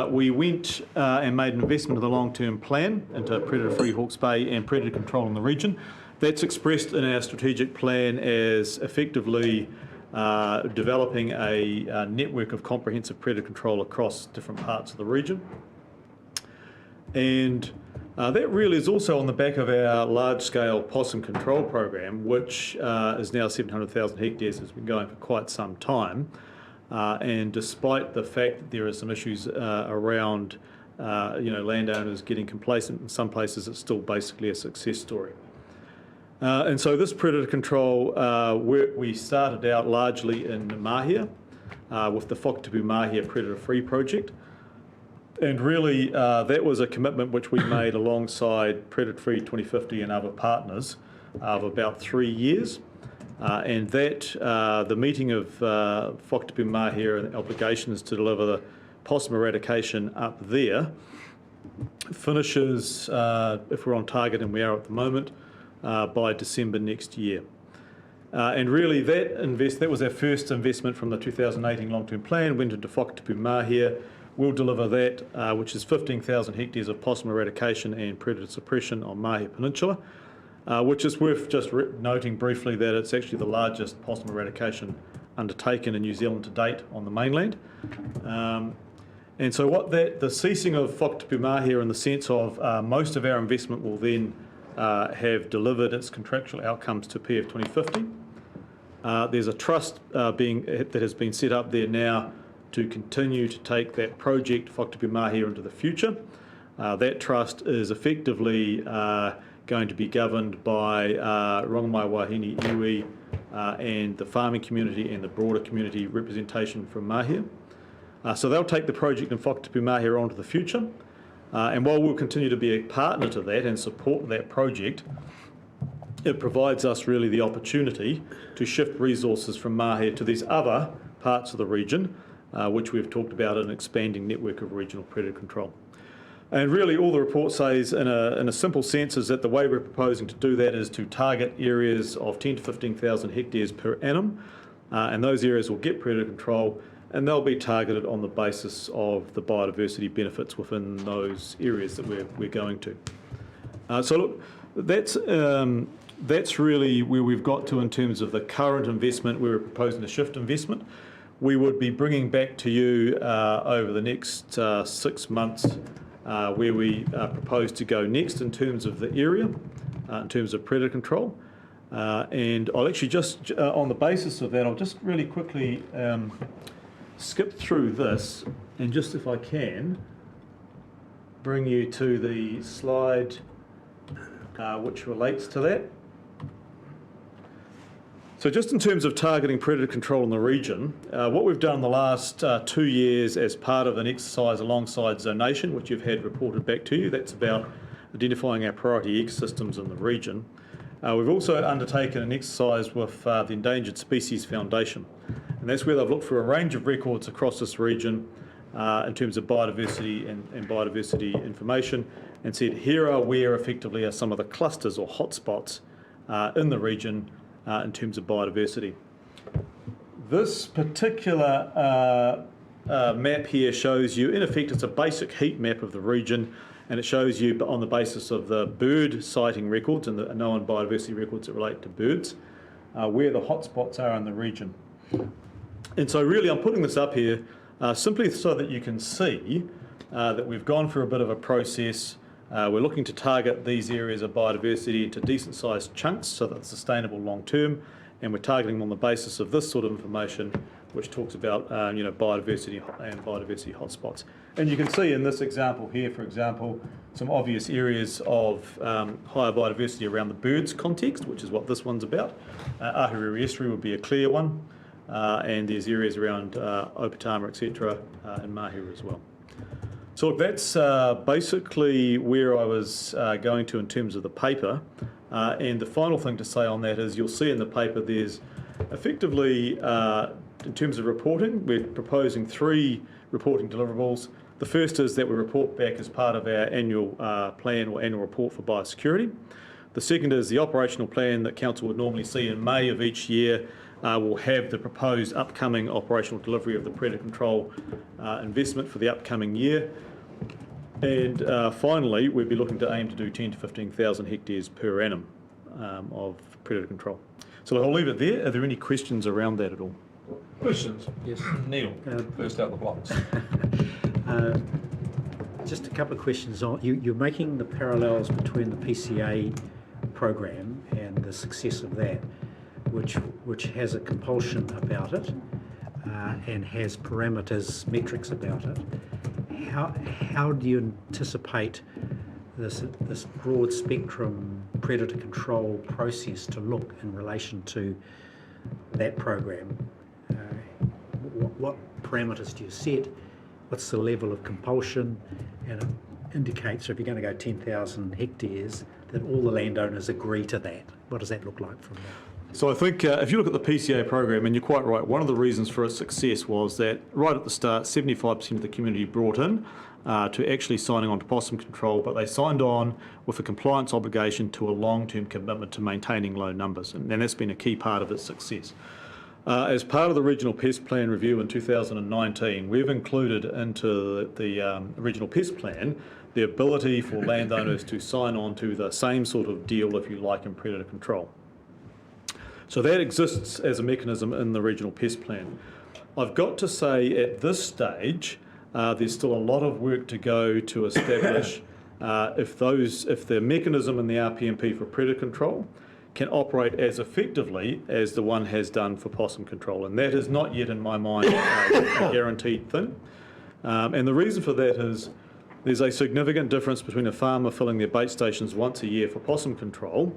we went and made an investment in the long-term plan into predator-free Hawke's Bay and predator control in the region. That's expressed in our strategic plan as effectively developing a network of comprehensive predator control across different parts of the region. And that really is also on the back of our large-scale possum control program, which is now 700,000 hectares, has been going for quite some time. And despite the fact that there are some issues around landowners getting complacent, in some places it's still basically a success story. And so this predator control work, we started out largely in Mahia with the Whakatapu Mahia Predator Free project. And really that was a commitment which we made alongside Predator Free 2050 and other partners of about 3 years. And that the meeting of Whakatapu Mahia and the obligations to deliver the possum eradication up there finishes, if we're on target, and we are at the moment, by December next year. And really that was our first investment from the 2018 long-term plan, went into Whakatapu Mahia. We'll deliver that, which is 15,000 hectares of possum eradication and predator suppression on Mahia Peninsula, which is worth just noting briefly that it's actually the largest possum eradication undertaken in New Zealand to date on the mainland. And so the ceasing of Whakatapu Mahia in the sense of most of our investment will then have delivered its contractual outcomes to PF 2050. There's a trust that has been set up there now to continue to take that project, Whakatapu Mahia, into the future. That trust is effectively going to be governed by Rongamai Wahine iwi and the farming community and the broader community representation from Mahia. So they'll take the project in Whakatapu Mahia on to the future. And while we'll continue to be a partner to that and support that project, it provides us really the opportunity to shift resources from Mahia to these other parts of the region, which we've talked about an expanding network of regional predator control. And really all the report says in a simple sense is that the way we're proposing to do that is to target areas of 10 to 15,000 hectares per annum, and those areas will get predator control, and they'll be targeted on the basis of the biodiversity benefits within those areas that we're going to. So look, that's really where we've got to in terms of the current investment. We're proposing to shift investment. We would be bringing back to you over the next 6 months where we propose to go next in terms of the area, in terms of predator control. And I'll actually just, on the basis of that, I'll just really quickly skip through this and just, if I can, bring you to the slide which relates to that. So just in terms of targeting predator control in the region, what we've done the last 2 years as part of an exercise alongside zonation, which you've had reported back to you, that's about identifying our priority ecosystems in the region. We've also undertaken an exercise with the Endangered Species Foundation, and that's where they've looked for a range of records across this region in terms of biodiversity and biodiversity information, and said here are where effectively are some of the clusters or hotspots in the region in terms of biodiversity. This particular map here shows you, in effect, it's a basic heat map of the region, and it shows you on the basis of the bird sighting records and the known biodiversity records that relate to birds, where the hotspots are in the region. And so really I'm putting this up here simply so that you can see that we've gone through a bit of a process. We're looking to target these areas of biodiversity into decent sized chunks so that it's sustainable long term, and we're targeting them on the basis of this sort of information which talks about biodiversity and biodiversity hotspots. And you can see in this example here, for example, some obvious areas of higher biodiversity around the birds context, which is what this one's about. Ahuriri Estuary would be a clear one, and there's areas around Opatama, etc., and Mahiru as well. So that's basically where I was going to in terms of the paper. And the final thing to say on that is you'll see in the paper there's effectively, in terms of reporting, we're proposing 3 reporting deliverables. The first is that we report back as part of our annual plan or annual report for biosecurity. The second is the operational plan that Council would normally see in May of each year will have the proposed upcoming operational delivery of the predator control investment for the upcoming year. And finally, we'd be looking to aim to do 10 to 15,000 hectares per annum of predator control. So I'll leave it there. Are there any questions around that at all? Questions? Yes. Neil, first out the blocks. Just a couple of questions. You're making the parallels between the PCA program and the success of that, which has a compulsion about it and has parameters, metrics about it. How do you anticipate this broad spectrum predator control process to look in relation to that program? What parameters do you set? What's the level of compulsion? And it indicates, so if you're going to go 10,000 hectares, that all the landowners agree to that. What does that look like from there? So I think if you look at the PCA program, and you're quite right, one of the reasons for its success was that right at the start, 75% of the community brought in to actually signing on to possum control, but they signed on with a compliance obligation to a long-term commitment to maintaining low numbers, and that's been a key part of its success. As part of the Regional Pest Plan review in 2019, we've included into the Regional Pest Plan the ability for landowners to sign on to the same sort of deal, if you like, in predator control. So that exists as a mechanism in the Regional Pest Plan. I've got to say at this stage, there's still a lot of work to go to establish if the mechanism in the RPMP for predator control can operate as effectively as the one has done for possum control. And that is not yet, in my mind, a guaranteed thing. And the reason for that is there's a significant difference between a farmer filling their bait stations once a year for possum control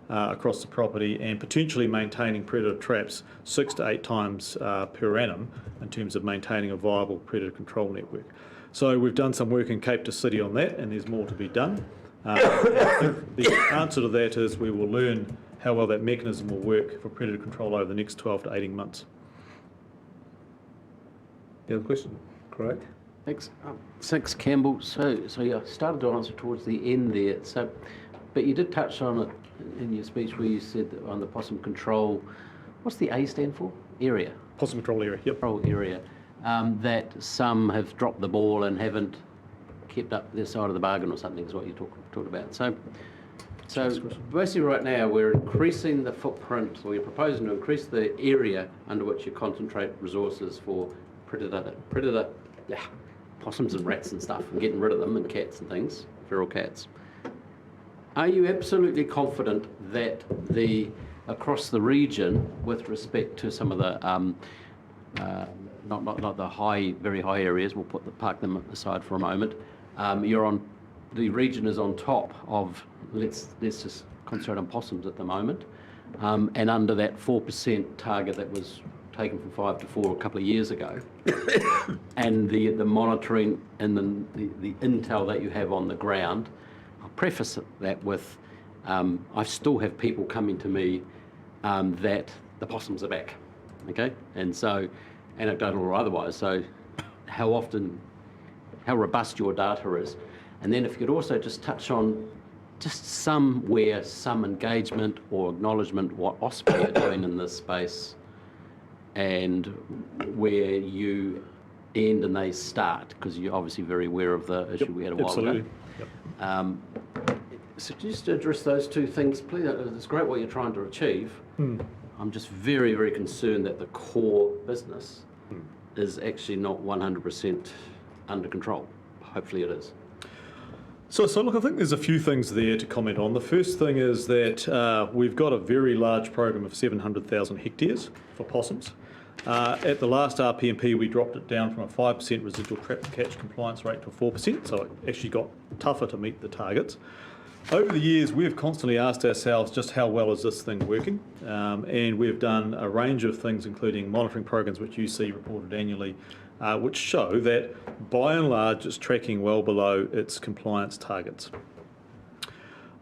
across the property and potentially maintaining predator traps 6 to 8 times per annum in terms of maintaining a viable predator control network. So we've done some work in Cape to City on that, and there's more to be done. I think the answer to that is we will learn how well that mechanism will work for predator control over the next 12 to 18 months. The other question? Correct. Thanks, Campbell. So you started to answer towards the end there. But you did touch on it in your speech where you said that on the possum control, what's the A stand for? Area. Possum control area. Yep. Control area. That some have dropped the ball and haven't kept up their side of the bargain or something is what you talked about. So basically right now we're increasing the footprint, or you're proposing to increase the area under which you concentrate resources for predator possums and rats and stuff, and getting rid of them, and cats and things, feral cats. Are you absolutely confident that across the region, with respect to some of the not the very high areas, we'll park them aside for a moment, the region is on top of, let's just concentrate on possums at the moment, and under that 4% target that was taken from 5 to 4 a couple of years ago, and the monitoring and the intel that you have on the ground, I'll preface that with, I still have people coming to me that the possums are back, okay? And so, anecdotal or otherwise, so how robust your data is. And then if you could also just touch on just some engagement or acknowledgement what Osprey are doing in this space, and where you end and they start, because you're obviously very aware of the issue we had a while ago. So just to address those two things, please. It's great what you're trying to achieve. I'm just very, very concerned that the core business is actually not 100% under control. Hopefully it is. So look, I think there's a few things there to comment on. The first thing is that we've got a very large program of 700,000 hectares for possums. At the last RPMP, we dropped it down from a 5% residual trap catch compliance rate to a 4%, so it actually got tougher to meet the targets. Over the years, we've constantly asked ourselves just how well is this thing working, and we've done a range of things, including monitoring programs, which you see reported annually, which show that by and large it's tracking well below its compliance targets.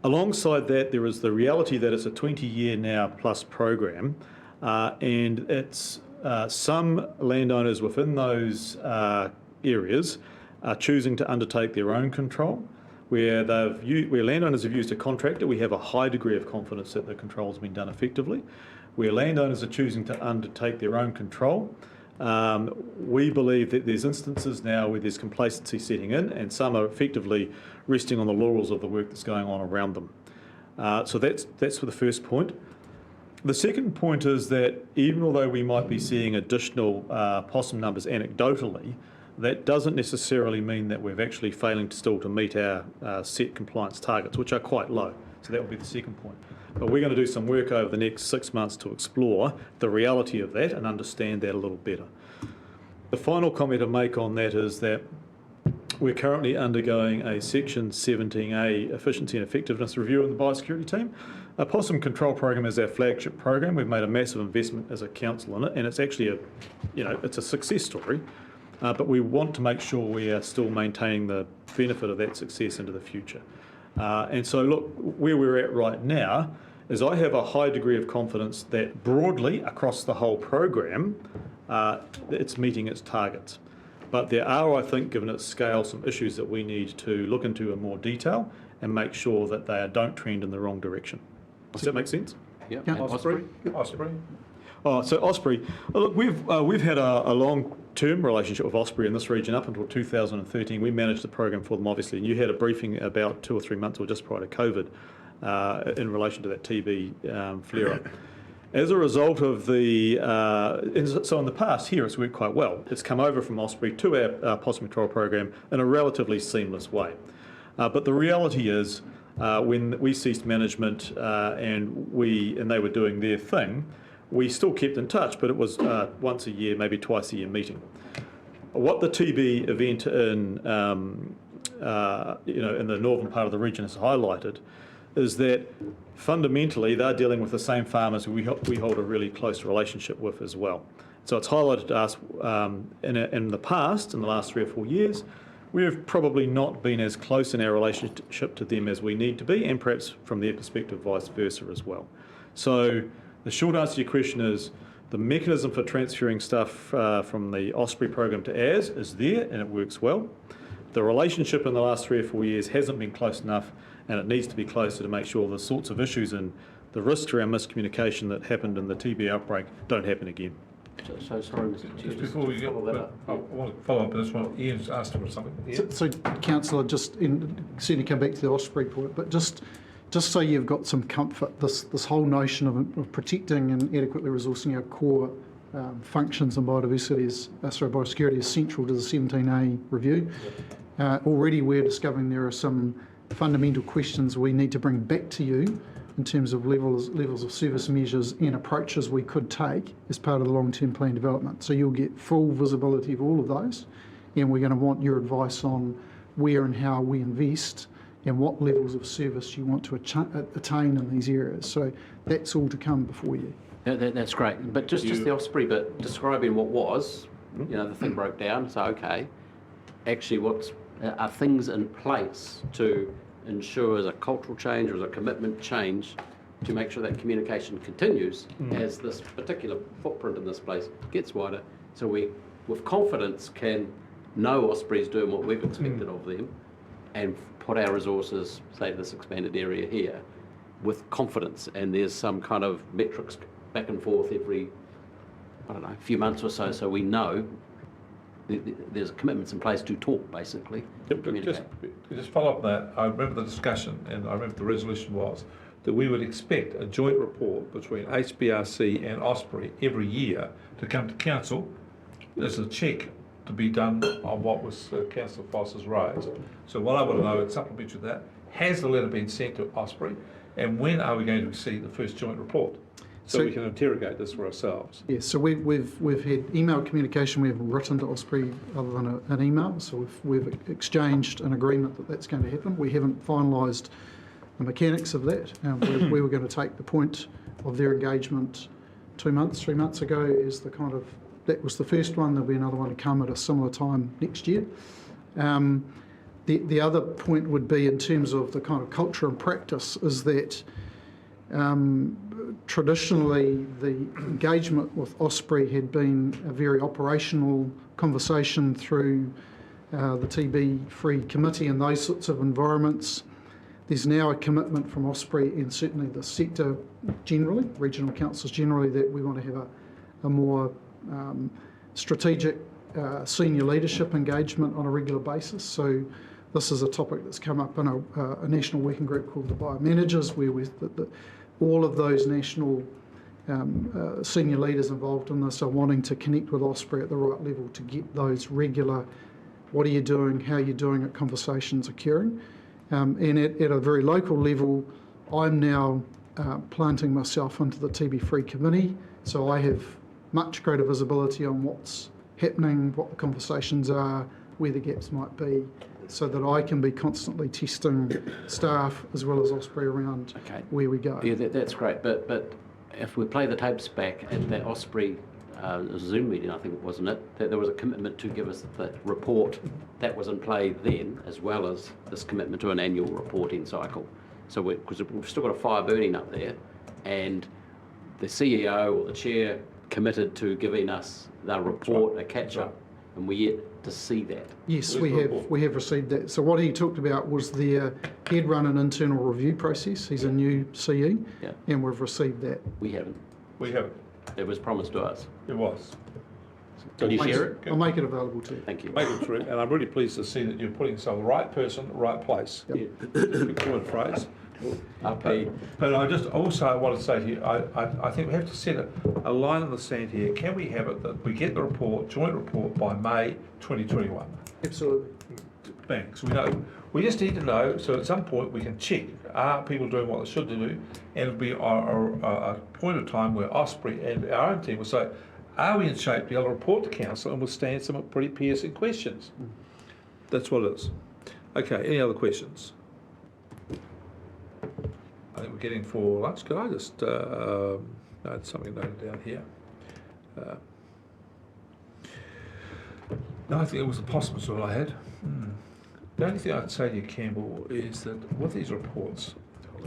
Alongside that, there is the reality that it's a 20-year now plus program, and it's some landowners within those areas are choosing to undertake their own control. Where landowners have used a contractor, we have a high degree of confidence that the control has been done effectively. Where landowners are choosing to undertake their own control, we believe that there's instances now where there's complacency setting in, and some are effectively resting on the laurels of the work that's going on around them. So that's for the first point. The second point is that even although we might be seeing additional possum numbers anecdotally, that doesn't necessarily mean that we're actually failing still to meet our set compliance targets, which are quite low. So that would be the second point. But we're going to do some work over the next 6 months to explore the reality of that and understand that a little better. The final comment to make on that is that we're currently undergoing a Section 17A efficiency and effectiveness review in the biosecurity team. A possum control program is our flagship program. We've made a massive investment as a council in it, and it's actually it's a success story. But we want to make sure we are still maintaining the benefit of that success into the future. And so, look, where we're at right now is I have a high degree of confidence that broadly across the whole program, it's meeting its targets. But there are, I think, given its scale, some issues that we need to look into in more detail and make sure that they don't trend in the wrong direction. Does that make sense? Yeah. Osprey? Oh, so Osprey, look, we've had a long-term relationship with Osprey in this region up until 2013. We managed the program for them, obviously, and you had a briefing about 2 or 3 months or just prior to COVID in relation to that TB flare-up. As a result of so in the past here it's worked quite well. It's come over from Osprey to our possum control program in a relatively seamless way. But the reality is when we ceased management and they were doing their thing, we still kept in touch, but it was once a year, maybe twice a year meeting. What the TB event in the northern part of the region has highlighted is that fundamentally they're dealing with the same farmers we hold a really close relationship with as well. So it's highlighted to us in the past, in the last 3 or 4 years, we have probably not been as close in our relationship to them as we need to be, and perhaps from their perspective vice versa as well. So the short answer to your question is the mechanism for transferring stuff from the Osprey program to ours is there and it works well. The relationship in the last 3 or 4 years hasn't been close enough, and it needs to be closer to make sure the sorts of issues and the risks around miscommunication that happened in the TB outbreak don't happen again. So sorry, Mr. Chair. Just before we get, I want to follow up on this one. Ian's asked for something. Ian? So Councillor, just certainly come back to the Osprey point, but just so you've got some comfort, this whole notion of protecting and adequately resourcing our core functions and biosecurity is central to the 17A review. Already we're discovering there are some fundamental questions we need to bring back to you in terms of levels of service measures and approaches we could take as part of the long-term plan development. So you'll get full visibility of all of those, and we're going to want your advice on where and how we invest and what levels of service you want to attain in these areas. So that's all to come before you. That's great. But just the Osprey bit, describing what was, the thing broke down, so okay. Actually, are things in place to ensure as a cultural change or as a commitment change to make sure that communication continues as this particular footprint in this place gets wider, so we, with confidence, can know Osprey's doing what we've expected of them and put our resources, say, to this expanded area here, with confidence, and there's some kind of metrics back and forth every, I don't know, few months or so, so we know there's commitments in place to talk, basically. Just follow up on that. I remember the discussion, and I remember the resolution was that we would expect a joint report between HBRC and Osprey every year to come to council. There's a check to be done on what was Councillor Foss has raised. So what I want to know, in supplementary to that, has the letter been sent to Osprey, and when are we going to see the first joint report? So we can interrogate this for ourselves. Yes, so we've had email communication. We haven't written to Osprey other than an email. So we've exchanged an agreement that that's going to happen. We haven't finalised the mechanics of that. We were going to take the point of their engagement 3 months ago as the kind of, that was the first one. There'll be another one to come at a similar time next year. The other point would be in terms of the kind of culture and practice is that traditionally the engagement with Osprey had been a very operational conversation through the TB-free committee and those sorts of environments. There's now a commitment from Osprey and certainly the sector generally, regional councils generally, that we want to have a more strategic senior leadership engagement on a regular basis. So this is a topic that's come up in a national working group called the Biomanagers, where all of those national senior leaders involved in this are wanting to connect with Osprey at the right level to get those regular, what are you doing, how are you doing it, conversations occurring. And at a very local level, I'm now planting myself into the TB-free committee, so I have much greater visibility on what's happening, what the conversations are, where the gaps might be, so that I can be constantly testing staff as well as Osprey around where we go. Yeah, that's great. But if we play the tapes back at that Osprey Zoom meeting, I think, wasn't it, that there was a commitment to give us the report that was in play then, as well as this commitment to an annual reporting cycle. So because we've still got a fire burning up there, and the CEO or the chair committed to giving us the report, a catch-up, and we're yet to see that. Yes, we have received that. So what he talked about was he'd run an internal review process. He's a new CE, and we've received that. We haven't. We haven't. It was promised to us. It was. Can you share it? I'll make it available to you. Thank you. Make it true, and I'm really pleased to see that you're putting yourself the right person, the right place. Yep. Victorian phrase. But I just also want to say to you, I think we have to set a line in the sand here. Can we have it that we get the report, joint report, by May 2021? Absolutely. Bang. So we know. We just need to know, so at some point we can check, are people doing what they should do, and it'll be a point of time where Osprey and our own team will say, are we in shape to be able to report to council and withstand some pretty piercing questions? That's what it is. Okay, any other questions? I think we're getting for lunch. Could I just note something noted down here? No, I think it was the possums all I had. The only thing I'd say to you, Campbell, is that with these reports,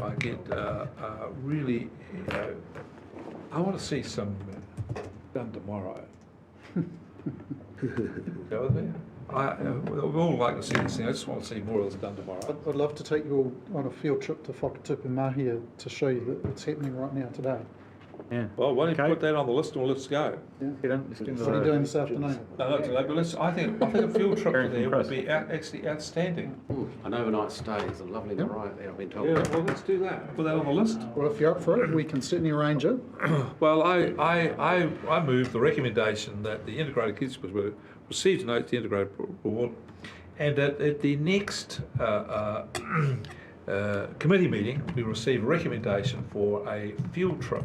I get really, I want to see some done tomorrow. Go with me? We all like to see this thing. I just want to see more of this done tomorrow. I'd love to take you all on a field trip to Whakatupu Mahia to show you that it's happening right now today. Yeah. Well, why don't you put that on the list and let's go? Yeah. What are you doing this afternoon? No, but I think a field trip to there would be actually outstanding. An overnight stay is a lovely variety there, I've been told. Yeah, well, let's do that. Put that on the list. Well, if you're up for it, we can certainly arrange it. Well, I move the recommendation that the integrated kids will receive to note the integrated report, and that at the next committee meeting we receive a recommendation for a field trip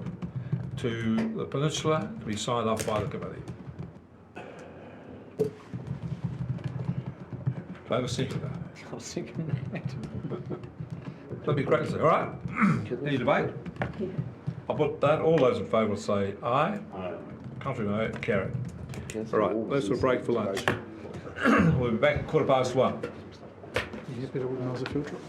to the peninsula to be signed off by the committee. Do I have a seconder? I'll second that. That'd be great to see. All right. Any debate? I'll put that. All those in favour will say aye. Aye. Contrary, no. Carry. All right. Let's have a break for lunch. We'll be back at 1:15. You happy to organise a field trip?